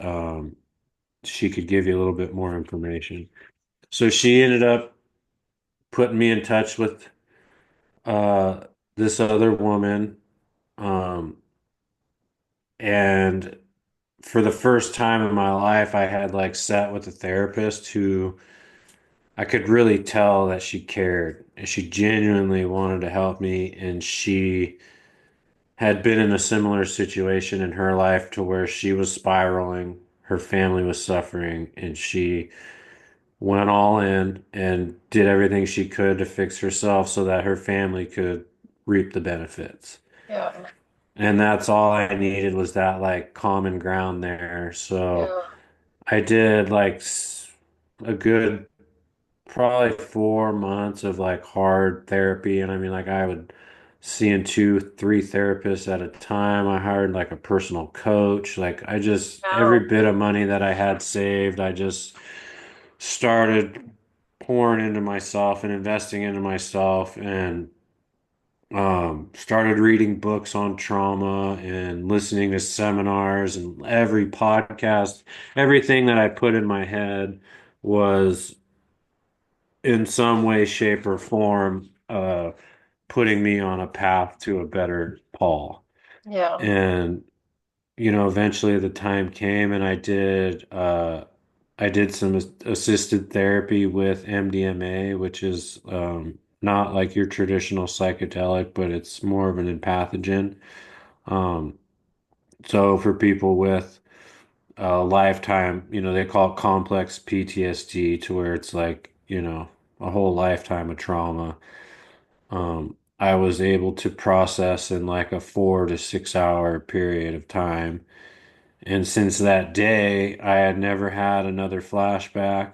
she could give you a little bit more information. So she ended up putting me in touch with uh, this other woman. Um, and for the first time in my life, I had like sat with a therapist who I could really tell that she cared and she genuinely wanted to help me. And she had been in a similar situation in her life to where she was spiraling, her family was suffering, and she went all in and did everything she could to fix herself so that her family could reap the benefits. Yeah. And that's all I needed was that like common ground there. So Yeah. I did like a good probably 4 months of like hard therapy. And I mean, like I would seeing two, three therapists at a time. I hired like a personal coach. Like I just, every Wow. bit of money that I had saved, I just started pouring into myself and investing into myself and started reading books on trauma and listening to seminars and every podcast, everything that I put in my head was in some way, shape, or form, putting me on a path to a better Paul. Yeah. And, eventually the time came and I did some assisted therapy with MDMA, which is, not like your traditional psychedelic, but it's more of an empathogen. Um, so for people with lifetime, they call it complex PTSD to where it's like, a whole lifetime of trauma. I was able to process in like a 4 to 6 hour period of time. And since that day, I had never had another flashback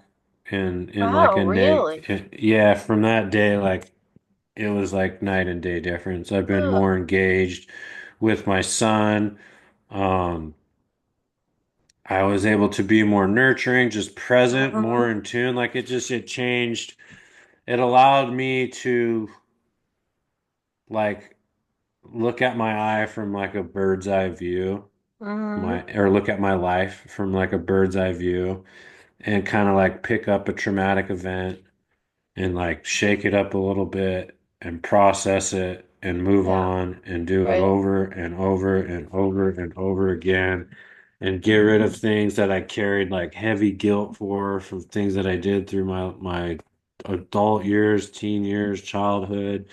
in like Wow, a really? yeah, from that day, like it was like night and day difference. I've been Huh. more engaged with my son. Um, I was able to be more nurturing, just present, Mm-hmm. more in tune. Like it changed. It allowed me to like look at my eye from like a bird's eye view, Mm-hmm. my or look at my life from like a bird's eye view and kind of like pick up a traumatic event and like shake it up a little bit and process it and move Yeah. on and do it Right. over and over and over and over again and get rid of things that I carried like heavy guilt for from things that I did through my adult years, teen years, childhood,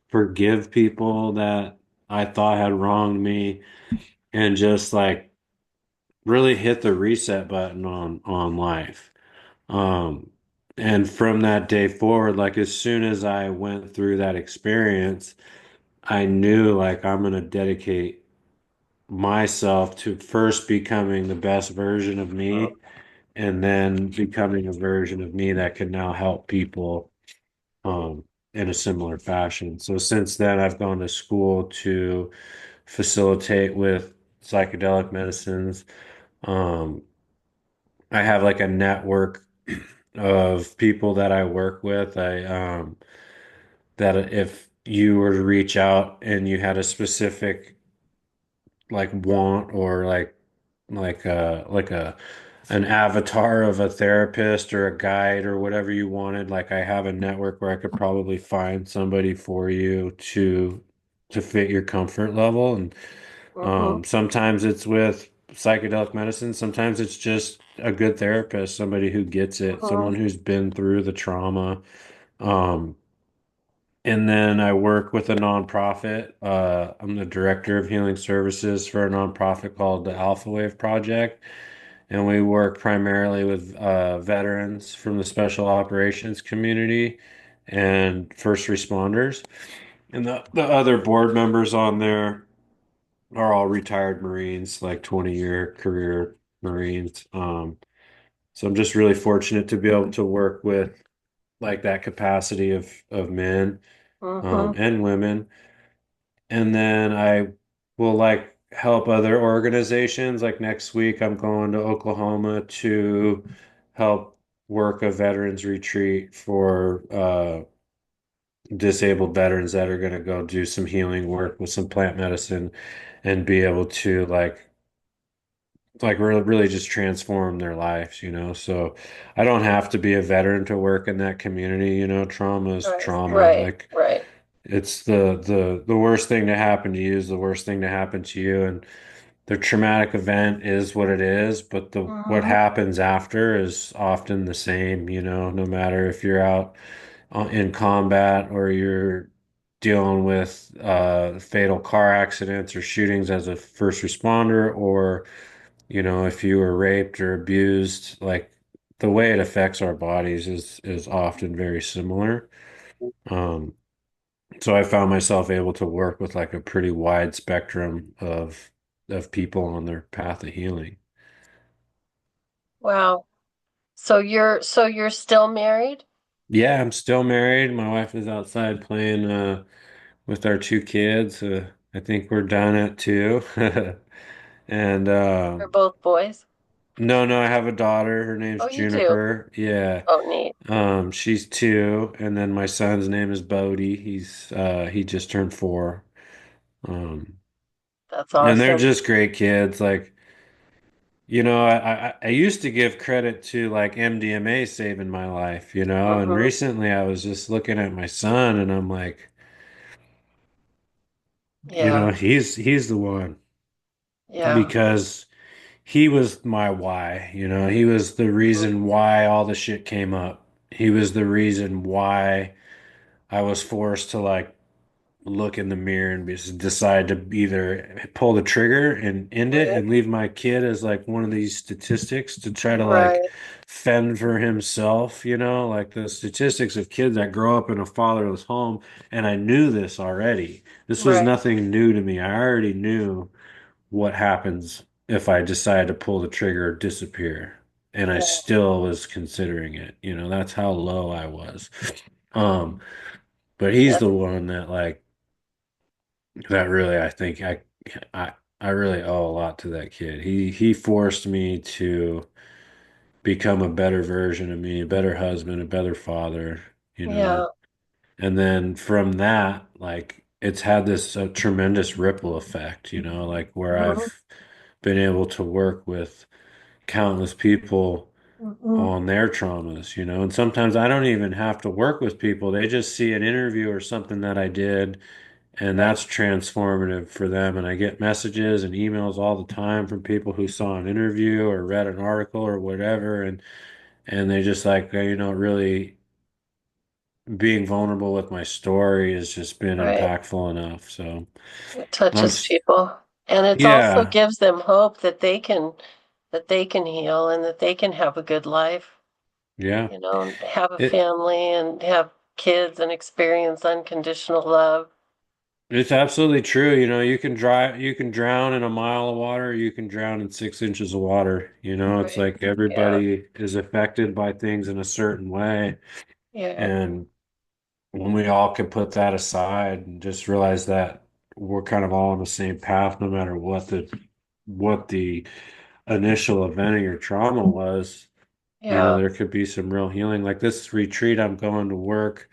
forgive people that I thought had wronged me and just like really hit the reset button on life. Um, and from that day forward, like as soon as I went through that experience, I knew like I'm gonna dedicate myself to first becoming the best version of me and then becoming a version of me that can now help people um in a similar fashion. So since then I've gone to school to facilitate with psychedelic medicines. Um, I have like a network of people that I work with. That if you were to reach out and you had a specific like want or like a an avatar of a therapist or a guide or whatever you wanted, like I have a network where I could probably find somebody for you to fit your comfort level. And Mm-hmm. sometimes it's with psychedelic medicine, sometimes it's just a good therapist, somebody who gets it, Mm-hmm. someone who's been through the trauma. Um, and then I work with a nonprofit. I'm the director of healing services for a nonprofit called the Alpha Wave Project. And we work primarily with veterans from the special operations community and first responders. And the other board members on there are all retired Marines, like 20-year career Marines. So I'm just really fortunate to be able to work with like that capacity of men Mm-hmm. and women. And then I will like help other organizations. Like next week, I'm going to Oklahoma to help work a veterans retreat for disabled veterans that are going to go do some healing work with some plant medicine and be able to really just transform their lives, you know. So I don't have to be a veteran to work in that community, you know. Trauma is Right, trauma. right, Like right. it's the worst thing to happen to you is the worst thing to happen to you, and the traumatic event is what it is, but the what Hmm. happens after is often the same, you know, no matter if you're out in combat or you're dealing with fatal car accidents or shootings as a first responder, or you know, if you were raped or abused, like the way it affects our bodies is often very similar. Um, so I found myself able to work with like a pretty wide spectrum of people on their path of healing. Wow. So you're still married? Yeah, I'm still married. My wife is outside playing with our two kids. I think we're done at two. And Or both boys? no, no, I have a daughter. Her name's Oh, you do. Juniper. Yeah. Oh, neat. She's two, and then my son's name is Bodie. He just turned four. Um, That's and they're awesome. just great kids. Like, you know, I used to give credit to like MDMA saving my life, you know, and Hmm. recently I was just looking at my son and I'm like, you Yeah, know, he's the one yeah. because he was my why, you know, he was the reason Mhm. why all the shit came up. He was the reason why I was forced to like look in the mirror and decide to either pull the trigger and end it Right, and leave my kid as like one of these statistics to try to like right, fend for himself, you know, like the statistics of kids that grow up in a fatherless home. And I knew this already. This was right. nothing new to me. I already knew what happens if I decide to pull the trigger or disappear. And I Yeah, still was considering it. You know, that's how low I was. Um, but he's yeah. the one that like that really, I think I I really owe a lot to that kid. He forced me to become a better version of me, a better husband, a better father, you know. Yeah. And then from that, like it's had this tremendous ripple effect, you know, like where Hmm. I've been able to work with countless people Hmm. on their traumas, you know. And sometimes I don't even have to work with people. They just see an interview or something that I did and Right, that's transformative for them. And I get messages and emails all the time from people who saw an interview or read an article or whatever, and they just like you know really being vulnerable with my story has just been right. impactful enough. So It I'm touches people. And it also yeah, gives them hope that they can heal and that they can have a good life, yeah. you know, and have a It family and have kids and experience unconditional love. it's absolutely true. You know, you can drown in a mile of water, you can drown in 6 inches of water. You know, it's Right. like Yeah. everybody is affected by things in a certain way. Yeah. And when we all can put that aside and just realize that we're kind of all on the same path, no matter what the initial event of your trauma was, you know, Yeah. there could be some real healing. Like this retreat, I'm going to work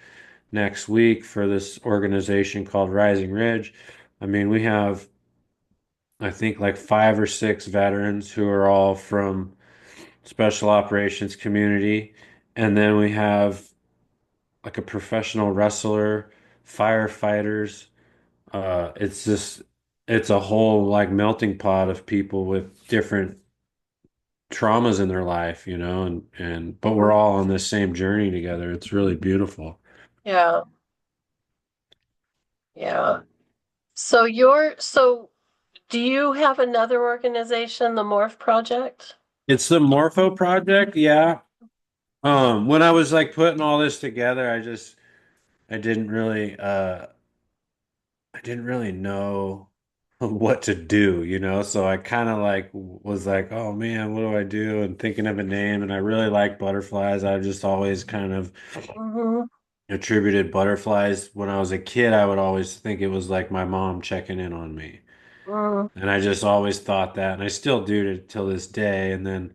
next week for this organization called Rising Ridge. I mean, we have, I think, like 5 or 6 veterans who are all from special operations community, and then we have like a professional wrestler, firefighters. It's just it's a whole like melting pot of people with different traumas in their life, you know, and but we're Mhm. all on this same journey together. It's really beautiful. Yeah. Yeah. So do you have another organization, the Morph Project? It's the Morpho Project, yeah. When I was like putting all this together, I didn't really I didn't really know what to do, you know? So I kind of like was like, oh man, what do I do? And thinking of a name. And I really like butterflies. I've just always kind of Mm-hmm. attributed butterflies. When I was a kid, I would always think it was like my mom checking in on me. Mm-hmm. And I just always thought that. And I still do to till this day. And then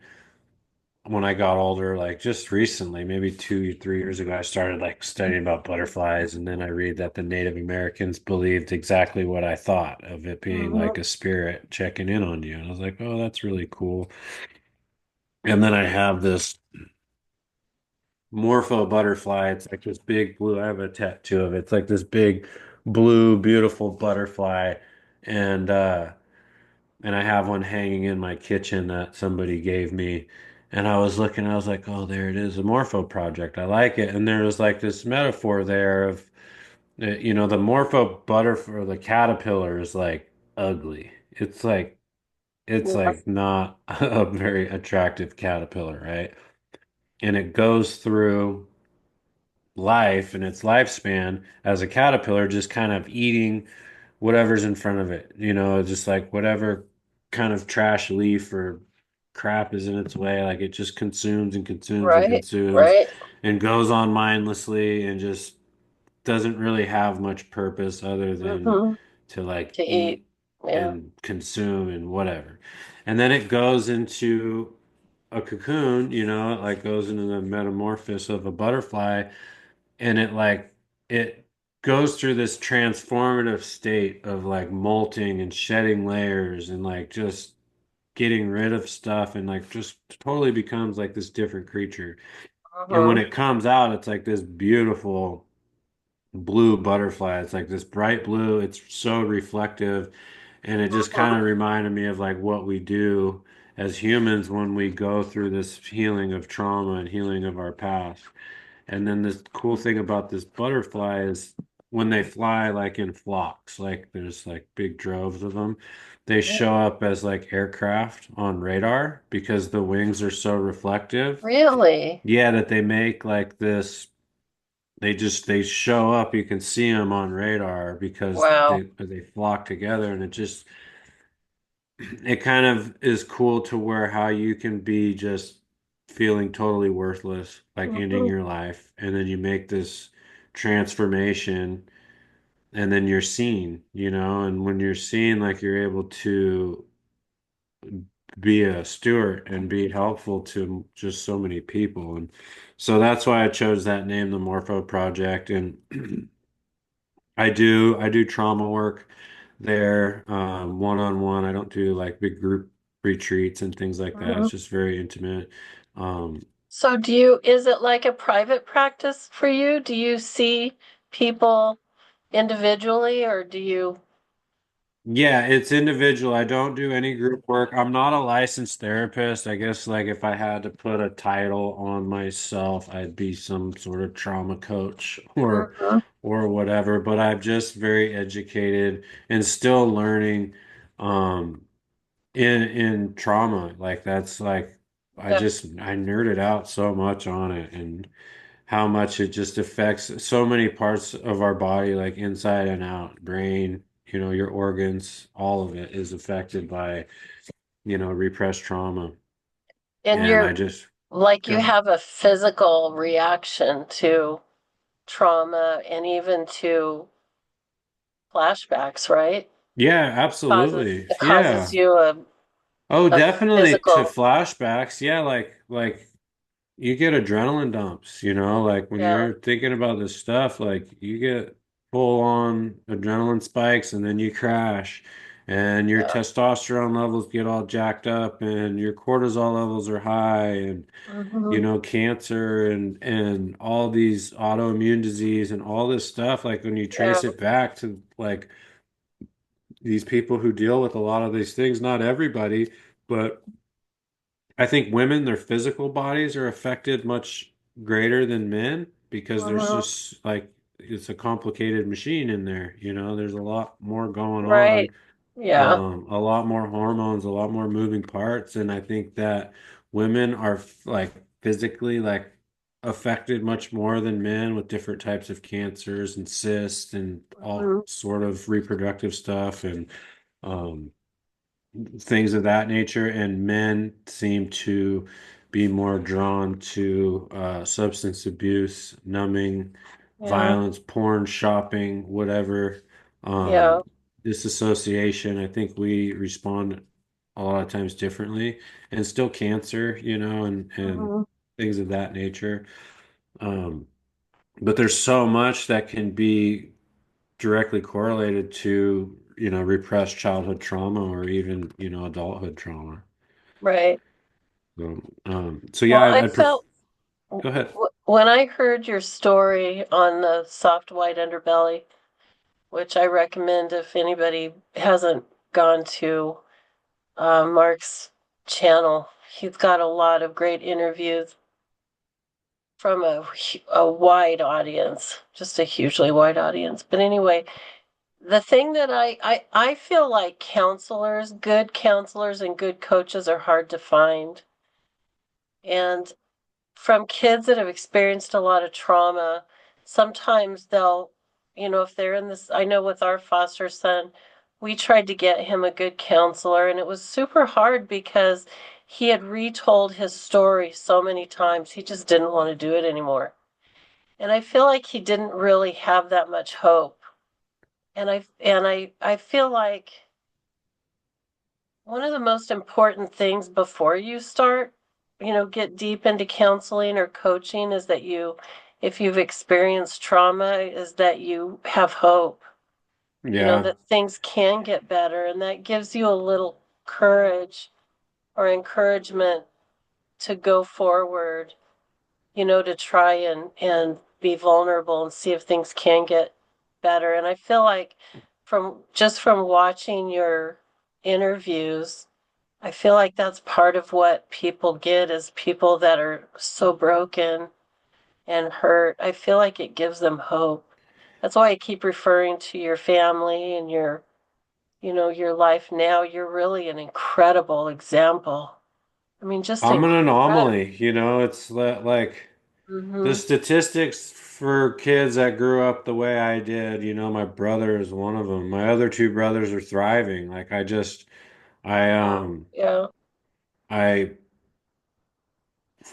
when I got older, like just recently, maybe 2, 3 years ago, I started like studying about butterflies, and then I read that the Native Americans believed exactly what I thought of it being like Hmm. a spirit checking in on you. And I was like, oh, that's really cool. And then I have this Morpho butterfly. It's like this big blue. I have a tattoo of it. It's like this big blue, beautiful butterfly. And and I have one hanging in my kitchen that somebody gave me. And I was looking, I was like, oh, there it is, a Morpho project. I like it. And there was like this metaphor there of, the Morpho butterfly, or the caterpillar is like ugly. It's Yeah. like not a very attractive caterpillar, right? And it goes through life and its lifespan as a caterpillar, just kind of eating whatever's in front of it, just like whatever kind of trash leaf or crap is in its way, like it just consumes and consumes and Right. consumes Right. and goes on mindlessly and just doesn't really have much purpose other than Hmm. to like To eat. eat Yeah. and consume and whatever. And then it goes into a cocoon, it like goes into the metamorphosis of a butterfly, and it goes through this transformative state of like molting and shedding layers and like just getting rid of stuff and like just totally becomes like this different creature. And when Hmm. it comes out, it's like this beautiful blue butterfly. It's like this bright blue. It's so reflective. And it just kind Hmm. of reminded me of like what we do as humans when we go through this healing of trauma and healing of our past. And then this cool thing about this butterfly is when they fly like in flocks, like there's like big droves of them, they show up as like aircraft on radar because the wings are so reflective. Really? Yeah, that they make like this, they show up, you can see them on radar because Wow. they flock together, and it kind of is cool to where how you can be just feeling totally worthless, like ending Hmm. your life, and then you make this transformation, and then you're seen, and when you're seen, like you're able to be a steward and be helpful to just so many people. And so that's why I chose that name, the Morpho Project. And I do trauma work there, one-on-one. I don't do like big group retreats and things like that. Hmm. It's just very intimate. Um, So is it like a private practice for you? Do you see people individually or do you? yeah, it's individual. I don't do any group work. I'm not a licensed therapist. I guess like if I had to put a title on myself, I'd be some sort of trauma coach Hmm. or whatever, but I'm just very educated and still learning. Um, in trauma, like that's like Yeah. I nerded out so much on it and how much it just affects so many parts of our body, like inside and out, brain, your organs, all of it is affected by repressed trauma. And And I you're just like you go, have a physical reaction to trauma and even to flashbacks, right? yeah, Causes absolutely, it causes yeah. you Oh, a definitely to physical, flashbacks, yeah, like you get adrenaline dumps, like when yeah, you're thinking about this stuff, like you get full on adrenaline spikes and then you crash and your yeah. testosterone levels get all jacked up and your cortisol levels are high and Hmm. cancer and all these autoimmune disease and all this stuff, like when you Yeah. trace it back to like these people who deal with a lot of these things, not everybody, but I think women, their physical bodies are affected much greater than men because there's Hmm. just like it's a complicated machine in there. There's a lot more going on, Right. Yeah. a lot more hormones, a lot more moving parts, and I think that women are like physically like affected much more than men with different types of cancers and cysts and all Hmm. sort of reproductive stuff and um things of that nature, and men seem to be more drawn to substance abuse, numbing, Yeah. violence, porn, shopping, whatever. Yeah. Disassociation. I think we respond. a lot of times differently, and still cancer, and Hmm. things of that nature. Um, but there's so much that can be directly correlated to, repressed childhood trauma or even, adulthood trauma. Right. So yeah, Well, I I'd prefer. felt Go ahead. when I heard your story on the soft white underbelly, which I recommend if anybody hasn't gone to Mark's channel. He's got a lot of great interviews from a wide audience, just a hugely wide audience. But anyway, the thing that I feel like good counselors and good coaches are hard to find. And from kids that have experienced a lot of trauma, sometimes they'll, if they're in this, I know with our foster son, we tried to get him a good counselor, and it was super hard because he had retold his story so many times. He just didn't want to do it anymore. And I feel like he didn't really have that much hope. And I feel like one of the most important things before you start, get deep into counseling or coaching is that if you've experienced trauma, is that you have hope, Yeah, that things can get better. And that gives you a little courage or encouragement to go forward, to try and be vulnerable and see if things can get better. And I feel like from watching your interviews, I feel like that's part of what people get is people that are so broken and hurt. I feel like it gives them hope. That's why I keep referring to your family and your life now. You're really an incredible example. I mean, just I'm an incredible. anomaly, it's like the Mm-hmm. statistics for kids that grew up the way I did, my brother is one of them. My other two brothers are thriving. Like I Wow. um Yeah. I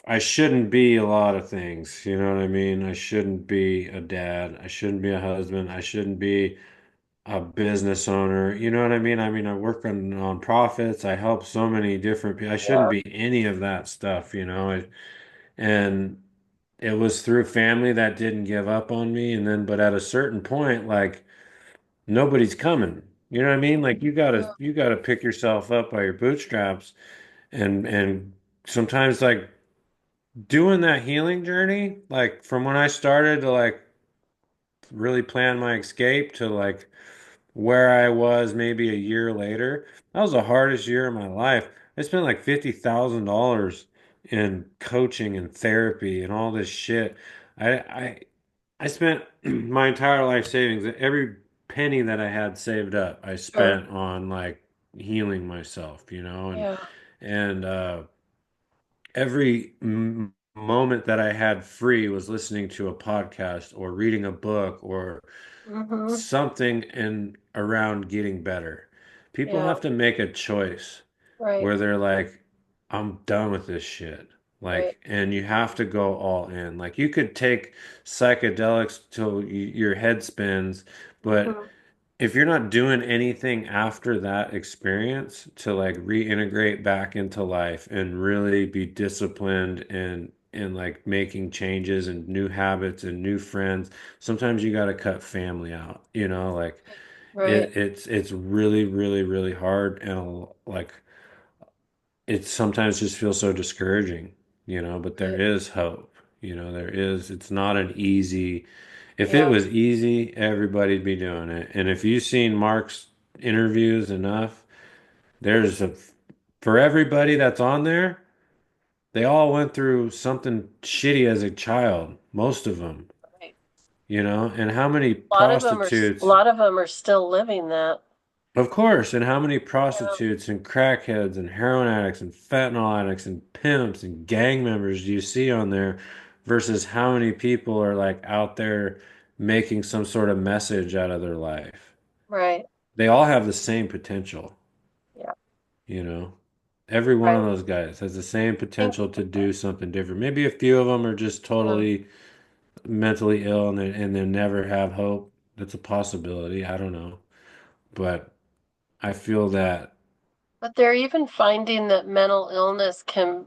I shouldn't be a lot of things, you know what I mean? I shouldn't be a dad. I shouldn't be a husband. I shouldn't be a business owner. You know what I mean? I mean, I work on nonprofits. I help so many different people. I shouldn't Yeah. be any of that stuff, and it was through family that didn't give up on me. And then, but at a certain point, like nobody's coming. You know what I mean? Like Yeah. you gotta pick yourself up by your bootstraps and sometimes like doing that healing journey, like from when I started to like really plan my escape to like where I was maybe a year later, that was the hardest year of my life. I spent like $50,000 in coaching and therapy and all this shit. I I spent my entire life savings, every penny that I had saved up, I Sure. spent on like healing myself, Yeah. and every moment that I had free was listening to a podcast or reading a book or Mm-hmm. something in around getting better. People Yeah. have to make a choice Right. where they're like, I'm done with this shit. Right. And you have to go all in. Like, you could take psychedelics till your head spins, but Mm-hmm. if you're not doing anything after that experience to like reintegrate back into life and really be disciplined and like making changes and new habits and new friends, sometimes you got to cut family out, like Right. it's really, really, really hard and like it sometimes just feels so discouraging, but there Right. is hope. It's not an easy, if it Yeah. was easy, everybody'd be doing it. And if you've seen Mark's interviews enough, there's for everybody that's on there, they all went through something shitty as a child, most of them, Right. and how many A prostitutes. lot of them are still living that. Of course, and how many Yeah. prostitutes and crackheads and heroin addicts and fentanyl addicts and pimps and gang members do you see on there versus how many people are like out there making some sort of message out of their life? Right. They all have the same potential, Yeah. you know? Every one of Right. those guys has the same Think. potential to do something different. Maybe a few of them are just Yeah. totally mentally ill and they never have hope. That's a possibility. I don't know. But I feel that. But they're even finding that mental illness can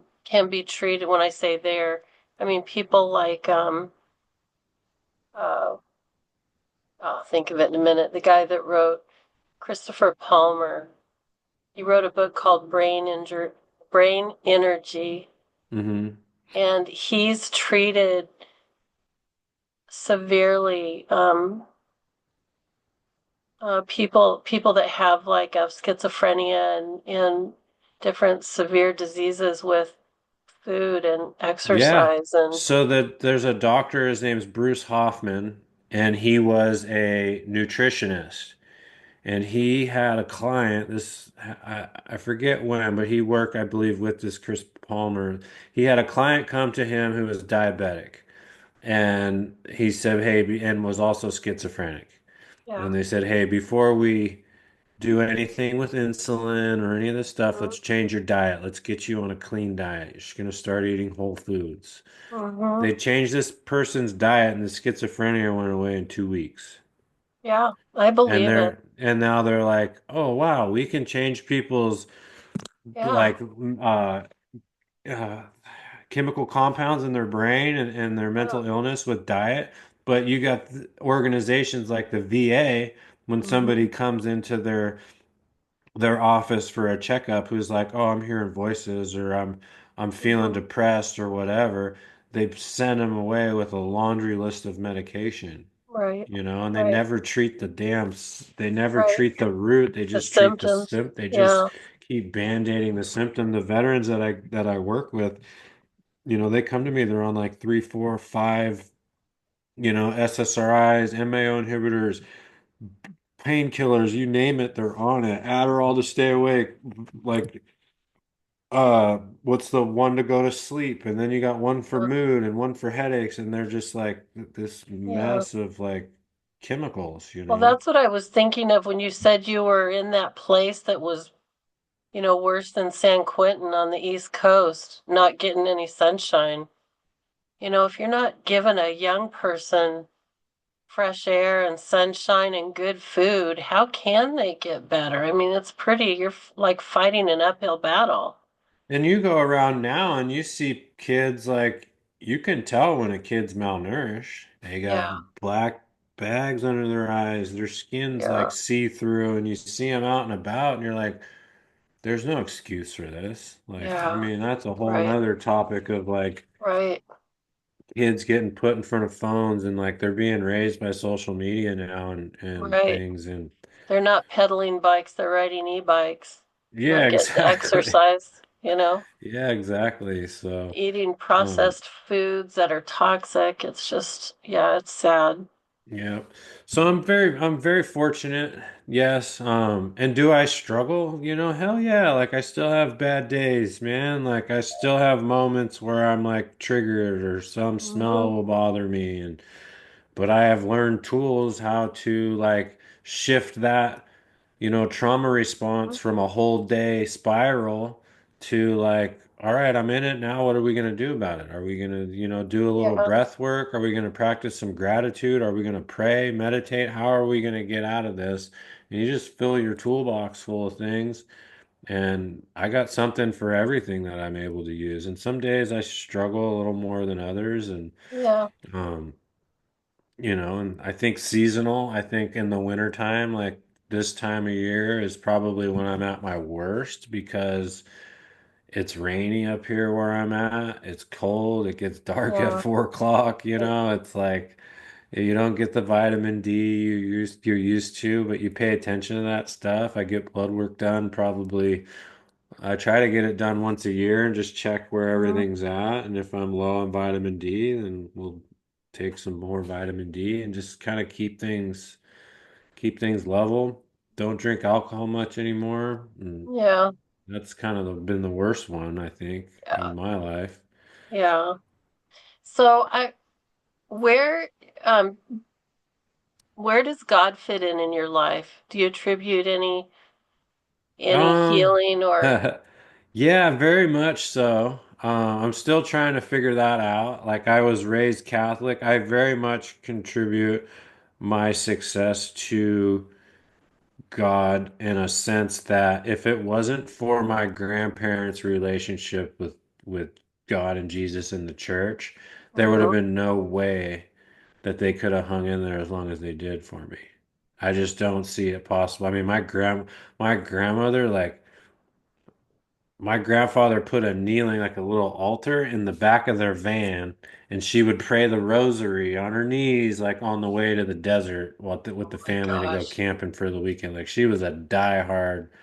be treated. When I say there, I mean people like uh I'll think of it in a minute. The guy that wrote Christopher Palmer. He wrote a book called Brain Energy, Hmm. and he's treated severely people that have like schizophrenia and different severe diseases with food and Yeah. exercise and So that there's a doctor, his name's Bruce Hoffman, and he was a nutritionist. And he had a client, I forget when, but he worked, I believe, with this Chris Palmer. He had a client come to him who was diabetic. And he said, hey, and was also schizophrenic. yeah. And they said, hey, before we do anything with insulin or any of this stuff, let's change your diet. Let's get you on a clean diet. You're just going to start eating whole foods. Mm-hmm. They changed this person's diet, and the schizophrenia went away in 2 weeks. Yeah, I believe it. And now they're like, oh wow, we can change people's Yeah. like uh, chemical compounds in their brain and their Yeah. mental illness with diet. But you got organizations like the VA, when Mm-hmm. somebody comes into their office for a checkup who's like, "Oh, I'm hearing voices," or I'm feeling Mm-hmm. depressed or whatever, they send them away with a laundry list of medication, Right. and they Right. never treat they never Right. treat the root, they The just treat the symptoms. symptom, they just Yeah. keep band-aiding the symptom. The veterans that I work with, they come to me, they're on like three, four, five, SSRIs, MAO inhibitors, painkillers, you name it, they're on it. Adderall to stay awake, like what's the one to go to sleep, and then you got one for mood and one for headaches, and they're just like this Yeah. mess of like chemicals, Well, that's what I was thinking of when you said you were in that place that was, worse than San Quentin on the East Coast, not getting any sunshine. If you're not giving a young person fresh air and sunshine and good food, how can they get better? I mean, it's pretty, you're like fighting an uphill battle. And you go around now and you see kids, like, you can tell when a kid's malnourished. They Yeah. got black bags under their eyes, their skin's like Yeah. see-through, and you see them out and about, and you're like, there's no excuse for this. Like, I Yeah. mean, that's a whole Right. nother topic of like Right. kids getting put in front of phones, and like they're being raised by social media now and Right. things. And They're not pedaling bikes, they're riding e-bikes, yeah, not getting to exactly. exercise, Yeah, exactly. So, eating um, processed foods that are toxic. It's just, yeah, it's sad. yeah. So I'm very fortunate. Yes. And do I struggle? Hell yeah. Like I still have bad days, man. Like I still have moments where I'm like triggered or some Hmm. smell will bother me, but I have learned tools how to like shift that, trauma response from a whole day spiral to like, all right, I'm in it now. What are we going to do about it? Are we going to, do a little Yeah. breath work? Are we going to practice some gratitude? Are we going to pray, meditate? How are we going to get out of this? And you just fill your toolbox full of things. And I got something for everything that I'm able to use. And some days I struggle a little more than others. Yeah. Um, and I think seasonal, I think in the wintertime, like this time of year is probably when I'm at my worst because it's rainy up here where I'm at. It's cold. It gets dark at Yeah. 4 o'clock, Right. it's like you don't get the vitamin D you're used to, but you pay attention to that stuff. I get blood work done probably. I try to get it done once a year and just check where Mhm. everything's at. And if I'm low on vitamin D, then we'll take some more vitamin D and just kind of keep things level. Don't drink alcohol much anymore. And Yeah. that's kind of been the worst one, I think, Yeah. in my life. Yeah. So where, um, where does God fit in your life? Do you attribute any Um, healing or? yeah, very much so. I'm still trying to figure that out. Like I was raised Catholic. I very much contribute my success to God in a sense that if it wasn't for my grandparents' relationship with God and Jesus in the church, there would have Hmm. been no way that they could have hung in there as long as they did for me. I just don't see it possible. I mean, my grandmother, like my grandfather put a kneeling, like a little altar in the back of their van, and she would pray the rosary on her knees, like on the way to the desert with the My family to go gosh. camping for the weekend. Like she was a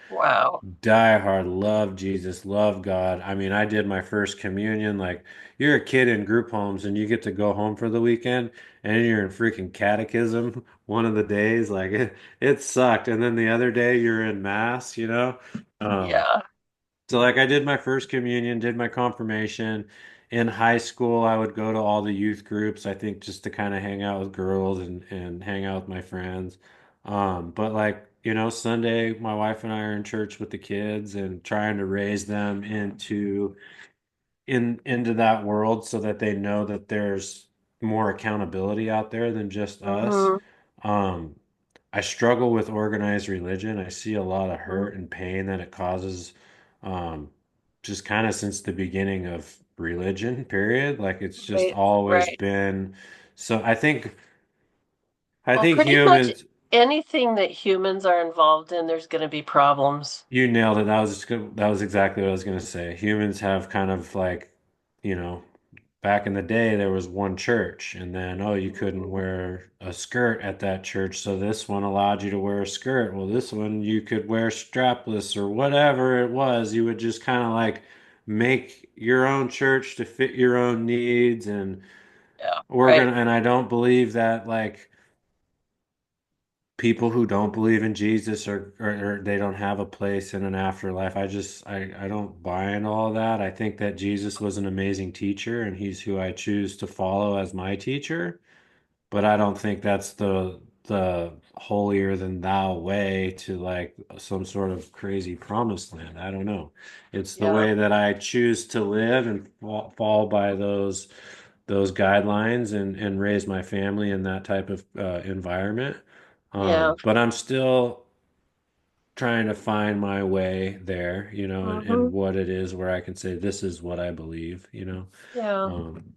Wow. die hard, love Jesus, love God. I mean, I did my first communion. Like, you're a kid in group homes and you get to go home for the weekend and you're in freaking catechism one of the days. Like, it sucked. And then the other day you're in mass, you know? Um, Yeah. so like I did my first communion, did my confirmation. In high school, I would go to all the youth groups, I think just to kind of hang out with girls and hang out with my friends. But like, Sunday, my wife and I are in church with the kids and trying to raise them into that world so that they know that there's more accountability out there than just us. Hmm. Um, I struggle with organized religion. I see a lot of Hmm. hurt and pain that it causes, um, just kind of since the beginning of religion, period. Like it's just Right. always Right. been. So I Well, think pretty much humans. anything that humans are involved in, there's going to be problems. You nailed it. That was exactly what I was going to say. Humans have kind of like, you know, back in the day there was one church and then oh you couldn't Mhm. wear a skirt at that church so this one allowed you to wear a skirt. Well, this one you could wear strapless or whatever it was. You would just kind of like make your own church to fit your own needs and Yeah. Right. I don't believe that like people who don't believe in Jesus or they don't have a place in an afterlife. I don't buy into all that. I think that Jesus was an amazing teacher and he's who I choose to follow as my teacher, but I don't think that's the holier than thou way to like some sort of crazy promised land. I don't know. It's the Yeah. way that I choose to live and fall by those guidelines and raise my family in that type of environment. Yeah. But I'm still trying to find my way there, and Hmm. what it is where I can say this is what I believe. Yeah.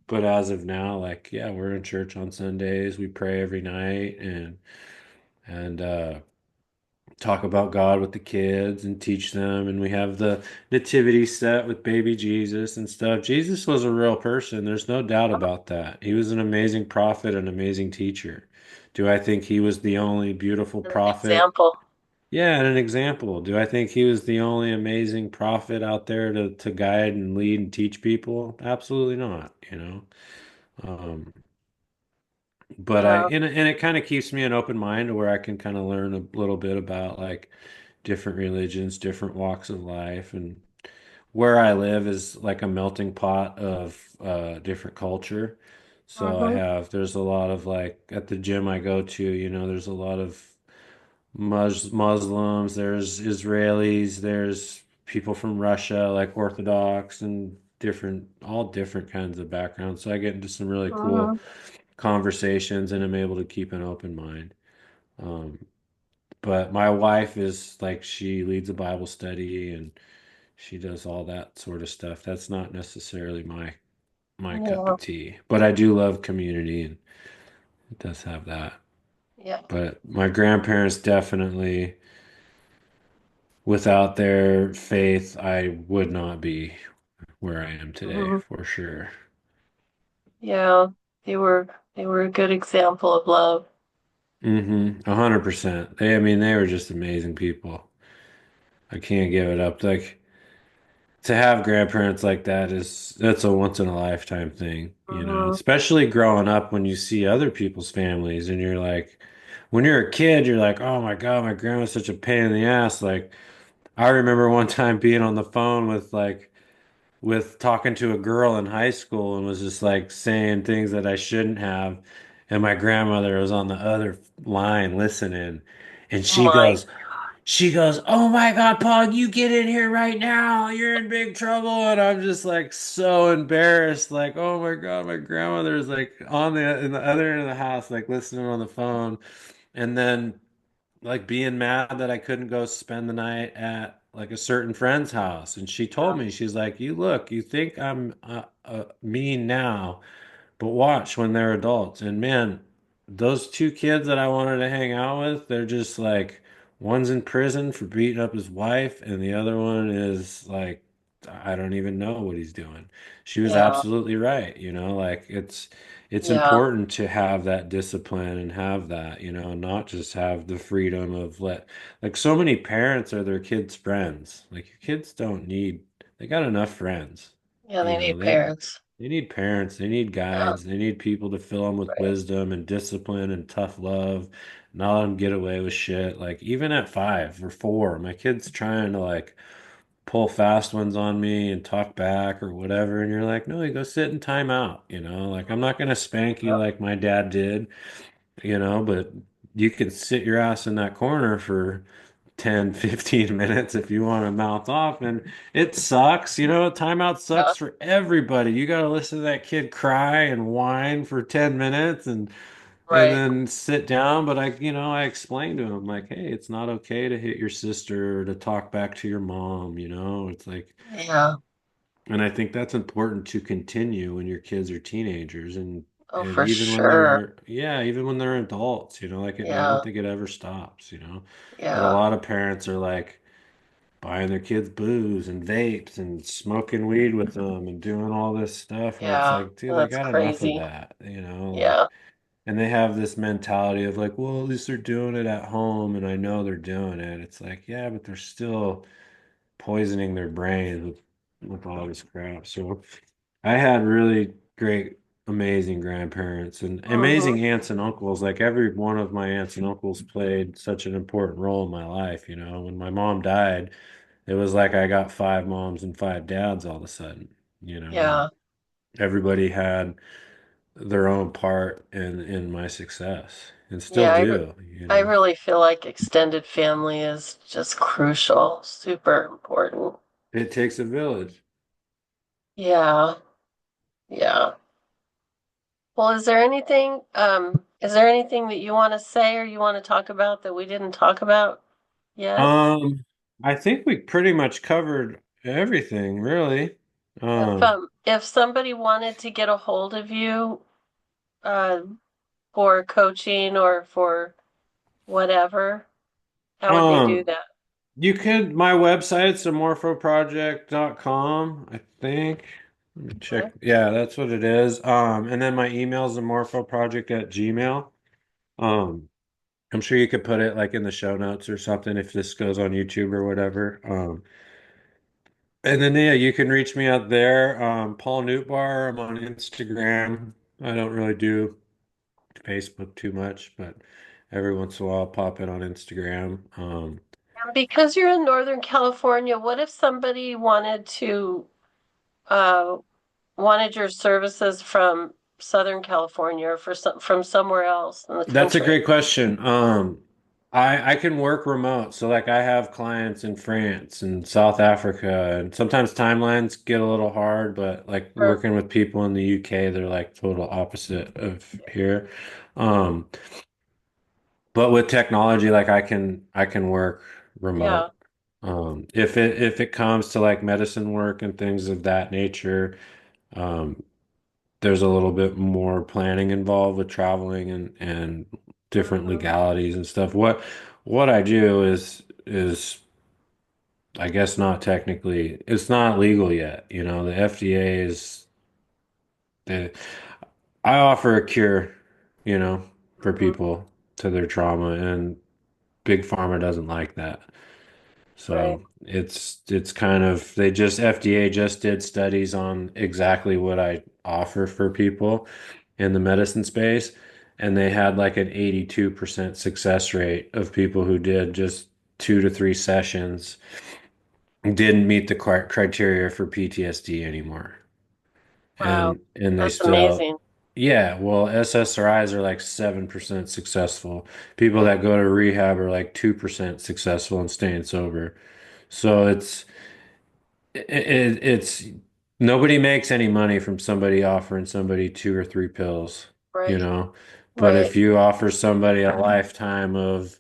But as of now, like, yeah, we're in church on Sundays. We pray every night and talk about God with the kids and teach them. And we have the nativity set with baby Jesus and stuff. Jesus was a real person. There's no doubt about that. He was an amazing prophet, an amazing teacher. Do I think he was the only beautiful And an prophet? example. Yeah, and an example. Do I think he was the only amazing prophet out there to guide and lead and teach people? Absolutely not. Um, but I Yeah. and it kind of keeps me an open mind to where I can kind of learn a little bit about like different religions, different walks of life, and where I live is like a melting pot of different culture. So Hmm. there's a lot of like at the gym I go to, there's a lot of Muslims, there's Israelis, there's people from Russia, like Orthodox and all different kinds of backgrounds. So I get into some really cool Hmm. conversations and I'm able to keep an open mind. Um, but my wife is like, she leads a Bible study and she does all that sort of stuff. That's not necessarily my cup Yeah. of tea, but I do love community and it does have that. Yeah. But my grandparents definitely. Without their faith, I would not be where I am today, Hmm. for sure. Yeah. They were a good example of love. 100%. I mean, they were just amazing people. I can't give it up. Like to have grandparents like that's a once in a lifetime thing. Hmm. Especially growing up when you see other people's families and you're like, when you're a kid, you're like, oh my God, my grandma's such a pain in the ass. Like, I remember one time being on the phone with talking to a girl in high school and was just like saying things that I shouldn't have. And my grandmother was on the other line listening. And My. she goes, "Oh my God, Paul, you get in here right now. You're in big trouble." And I'm just like so embarrassed. Like, oh my God, my grandmother is like in the other end of the house, like listening on the phone. And then like being mad that I couldn't go spend the night at like a certain friend's house. And she told Yeah. me, she's like, "You look, you think I'm mean now, but watch when they're adults." And man, those two kids that I wanted to hang out with, they're just like one's in prison for beating up his wife, and the other one is like, I don't even know what he's doing. She was Yeah. absolutely right, like it's Yeah. important to have that discipline and have that, not just have the freedom of like so many parents are their kids' friends. Like your kids don't need, they got enough friends. Yeah, You they know, need they parents. they need parents, they need Yeah. guides, they need people to fill them with Right. wisdom and discipline and tough love, not let them get away with shit. Like even at 5 or 4, my kid's trying to like pull fast ones on me and talk back or whatever, and you're like, no, you go sit in timeout. Like I'm not gonna spank you Yeah. like my dad did, but you can sit your ass in that corner for 10, 15 minutes if you want to mouth off. And it sucks. Timeout Yeah. sucks for everybody. You got to listen to that kid cry and whine for 10 minutes and Right. then sit down. But I explained to him like, hey, it's not okay to hit your sister or to talk back to your mom. It's like, Yeah. and I think that's important to continue when your kids are teenagers Oh, and for even when sure. they're adults, like I don't Yeah. think it ever stops. But a Yeah. lot of parents are like buying their kids booze and vapes and smoking weed with them and doing all this stuff. And it's Yeah. like, dude, I That's got enough of crazy. that. Like, Yeah. and they have this mentality of like, well, at least they're doing it at home and I know they're doing it. It's like, yeah, but they're still poisoning their brains with all this crap. So I had really great, amazing grandparents and Hmm. amazing aunts and uncles. Like every one of my aunts and uncles played such an important role in my life. When my mom died, it was like I got 5 moms and 5 dads all of a sudden, and Yeah. everybody had their own part in my success and still Yeah. I do. really feel like extended family is just crucial, super important. It takes a village. Yeah. Yeah. Well, is there anything that you want to say or you want to talk about that we didn't talk about yet? I think we pretty much covered everything, really. Um, If somebody wanted to get a hold of you, uh, for coaching or for whatever, how would they do um, that? you could, my website's amorphoproject.com, I think. Let me check. Okay. Yeah, that's what it is. And then my email's amorphoproject@gmail. Um, I'm sure you could put it like in the show notes or something if this goes on YouTube or whatever. And then yeah, you can reach me out there. Paul Nootbaar, I'm on Instagram. I don't really do Facebook too much, but every once in a while I'll pop it on Instagram. And because you're in Northern California, what if somebody uh wanted your services from Southern California or from somewhere else in the That's a country? great question. I can work remote, so like I have clients in France and South Africa, and sometimes timelines get a little hard, but like Or working with people in the UK, they're like total opposite of here. Um, but with technology, like I can work yeah. remote. If it comes to like medicine work and things of that nature, um, there's a little bit more planning involved with traveling and different Hmm. legalities and stuff. What I do is I guess not technically, it's not legal yet. The FDA is the I offer a cure, you know, for Hmm. people to their trauma, and Big Pharma doesn't like that. Right. So it's kind of they just FDA just did studies on exactly what I offer for people in the medicine space, and they had like an 82% success rate of people who did just 2 to 3 sessions didn't meet the criteria for PTSD anymore. Wow. And they That's still amazing. yeah, well, SSRIs are like 7% successful. People that go to rehab are like 2% successful in staying sober. So it's nobody makes any money from somebody offering somebody 2 or 3 pills, you Right. know. But Right. if you offer somebody a lifetime of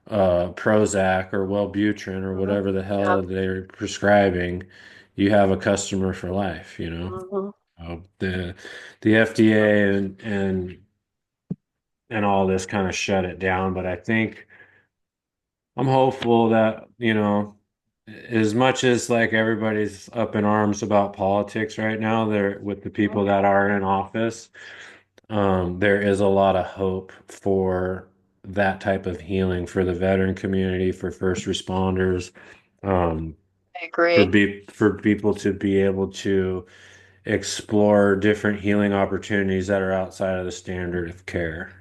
Prozac or Wellbutrin or Mhm. whatever the Yeah. hell they're prescribing, you have a customer for life, you know. Hmm. The FDA and all this kind of shut it down, but I think I'm hopeful that, as much as like everybody's up in arms about politics right now, there with the people that are in office, there is a lot of hope for that type of healing for the veteran community, for first responders, um, I agree. for people to be able to explore different healing opportunities that are outside of the standard of care.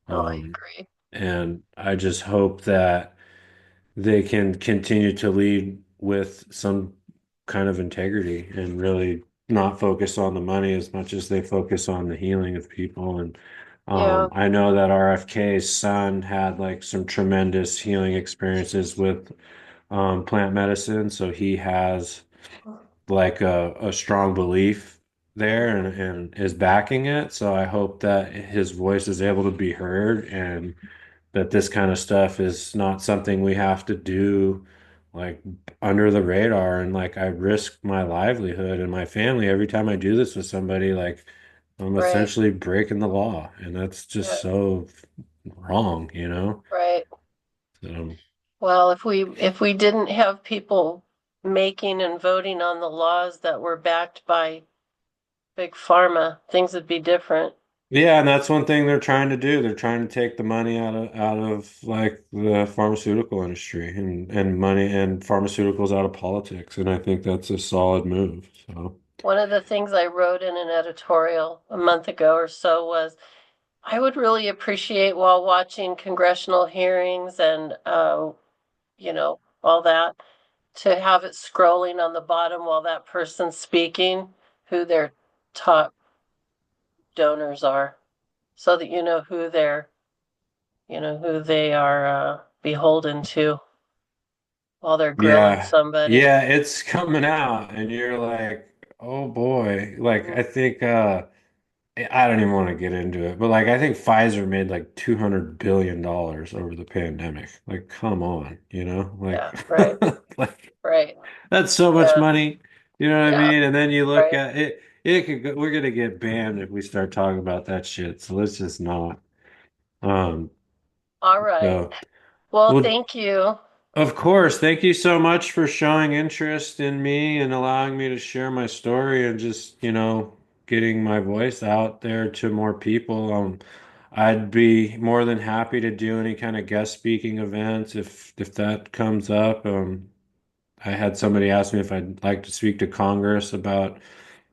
No, I Um, agree. and I just hope that they can continue to lead with some kind of integrity and really not focus on the money as much as they focus on the healing of people. And Yeah. I know that RFK's son had like some tremendous healing experiences with plant medicine, so he has like a strong belief there and is backing it. So I hope that his voice is able to be heard and that this kind of stuff is not something we have to do like under the radar. And like I risk my livelihood and my family every time I do this with somebody. Like I'm Right. essentially breaking the law, and that's Yeah. just so wrong, you know? Right. So Well, if we didn't have people making and voting on the laws that were backed by big pharma, things would be different. yeah, and that's one thing they're trying to do. They're trying to take the money out of like the pharmaceutical industry and money and pharmaceuticals out of politics. And I think that's a solid move. So One of the things I wrote in an editorial a month ago or so was I would really appreciate while watching congressional hearings and all that to have it scrolling on the bottom while that person's speaking who their top donors are so that who they are beholden to while they're grilling yeah, somebody. yeah, it's coming out, and you're like, oh boy. Like Mm. I think I don't even want to get into it, but like I think Pfizer made like $200 billion over the pandemic. Like, come on, like Yeah, right, like right. that's so much Yeah, money. You know what I yeah, mean? And then you look right. at it, it could go, we're gonna get banned if we start talking about that shit. So let's just not. Um, All right. so Well, well, thank you. of course, thank you so much for showing interest in me and allowing me to share my story and just, getting my voice out there to more people. I'd be more than happy to do any kind of guest speaking events if that comes up. I had somebody ask me if I'd like to speak to Congress about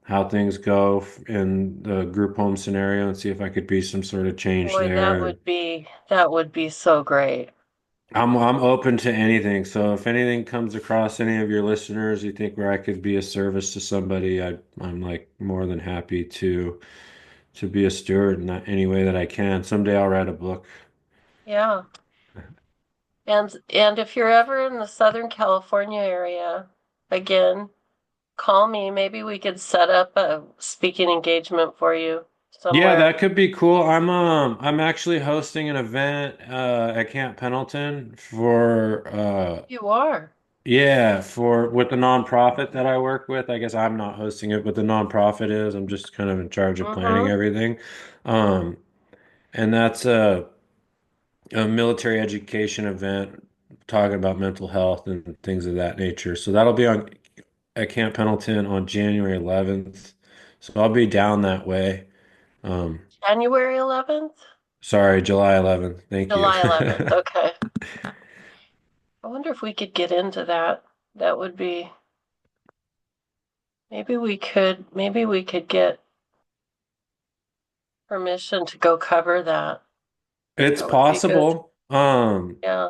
how things go in the group home scenario and see if I could be some sort of change Boy, that there. And would be that would be so great. I'm open to anything. So if anything comes across any of your listeners you think where I could be a service to somebody, I'm like more than happy to be a steward in any way that I can. Someday I'll write a book. Yeah. And if you're ever in the Southern California area, again, call me. Maybe we could set up a speaking engagement for you Yeah, somewhere. that could be cool. I'm actually hosting an event at Camp Pendleton for You are. yeah, for with the nonprofit that I work with. I guess I'm not hosting it, but the nonprofit is. I'm just kind of in charge of planning Mm-hmm. everything. Um, and that's a military education event talking about mental health and things of that nature. So that'll be on at Camp Pendleton on January 11th. So I'll be down that way. Um, January 11th? sorry, July 11th. Thank you. July 11th. Okay. I wonder if we could get into that. That would be, maybe we could get permission to go cover that. It's That would be good. possible. Yeah.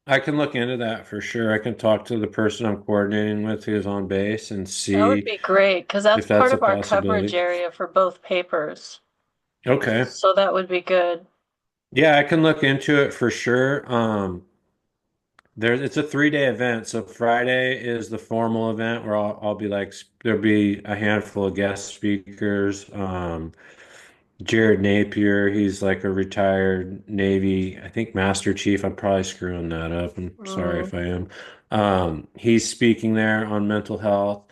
I can look into that for sure. I can talk to the person I'm coordinating with who's on base and That would see be great because that's if that's part a of our coverage possibility. area for both papers. Okay. So that would be good. Yeah, I can look into it for sure. It's a 3-day event. So Friday is the formal event where I'll be like there'll be a handful of guest speakers. Jared Napier, he's like a retired Navy, I think Master Chief. I'm probably screwing that up. I'm sorry Mm. if I am. He's speaking there on mental health.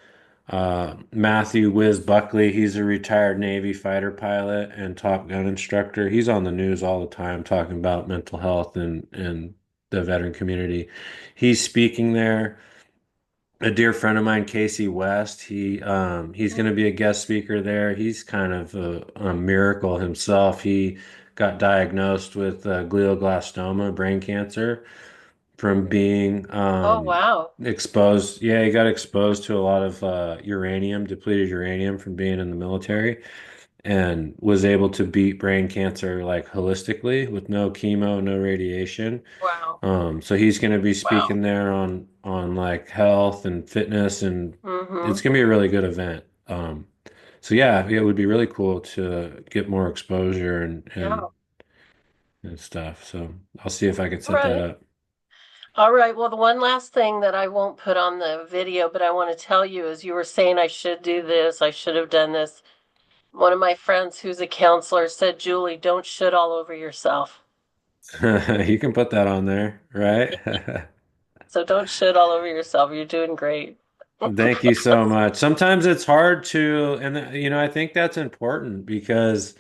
Matthew Wiz Buckley, he's a retired Navy fighter pilot and Top Gun instructor. He's on the news all the time talking about mental health and the veteran community. He's speaking there. A dear friend of mine, Casey West, he's going to be a guest speaker there. He's kind of a miracle himself. He got diagnosed with glioblastoma, brain cancer, from being Oh, wow. exposed. Yeah, he got exposed to a lot of uranium, depleted uranium from being in the military, and was able to beat brain cancer like holistically with no chemo, no radiation. Wow. So he's going to be Wow. speaking there on like health and fitness, and Mm-hmm. it's going to be a really good event. So yeah, it would be really cool to get more exposure Yeah. and stuff. So I'll see if I can All set that right. up. All right. Well, the one last thing that I won't put on the video, but I want to tell you is you were saying I should do this, I should have done this. One of my friends who's a counselor said, Julie, don't shit all over yourself. You can put that on there, right? So don't shit all over yourself. You're doing great. Thank you so much. Sometimes it's hard to, and I think that's important because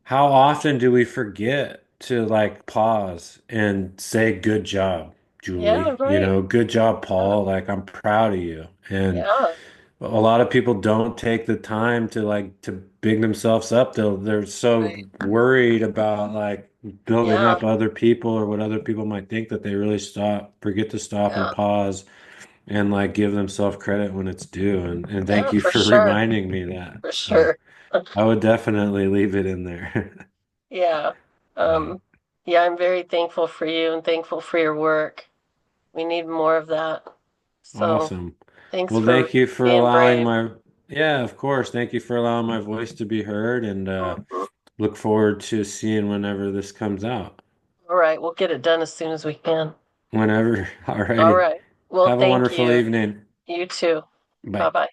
how often do we forget to like pause and say, good job, Yeah, Julie? right. Good job, Yeah. Paul. Like, I'm proud of you. And Yeah. a lot of people don't take the time to like to big themselves up. They're so Right. worried about like building Yeah. up other people or what other people might think that they really forget to stop and Yeah. pause and like give themselves credit when it's due. And thank Yeah, you for for sure. reminding me that. For sure. I would definitely leave it in there. Yeah. Yeah. Um, yeah, I'm very thankful for you and thankful for your work. We need more of that. So Awesome. thanks Well, for thank you for being allowing brave. my, yeah, of course. Thank you for allowing my voice to be heard and Mhm. look forward to seeing whenever this comes out. All right, we'll get it done as soon as we can. Whenever. All Alrighty. right. Well, Have a thank wonderful you. evening. You too. Bye. Bye-bye.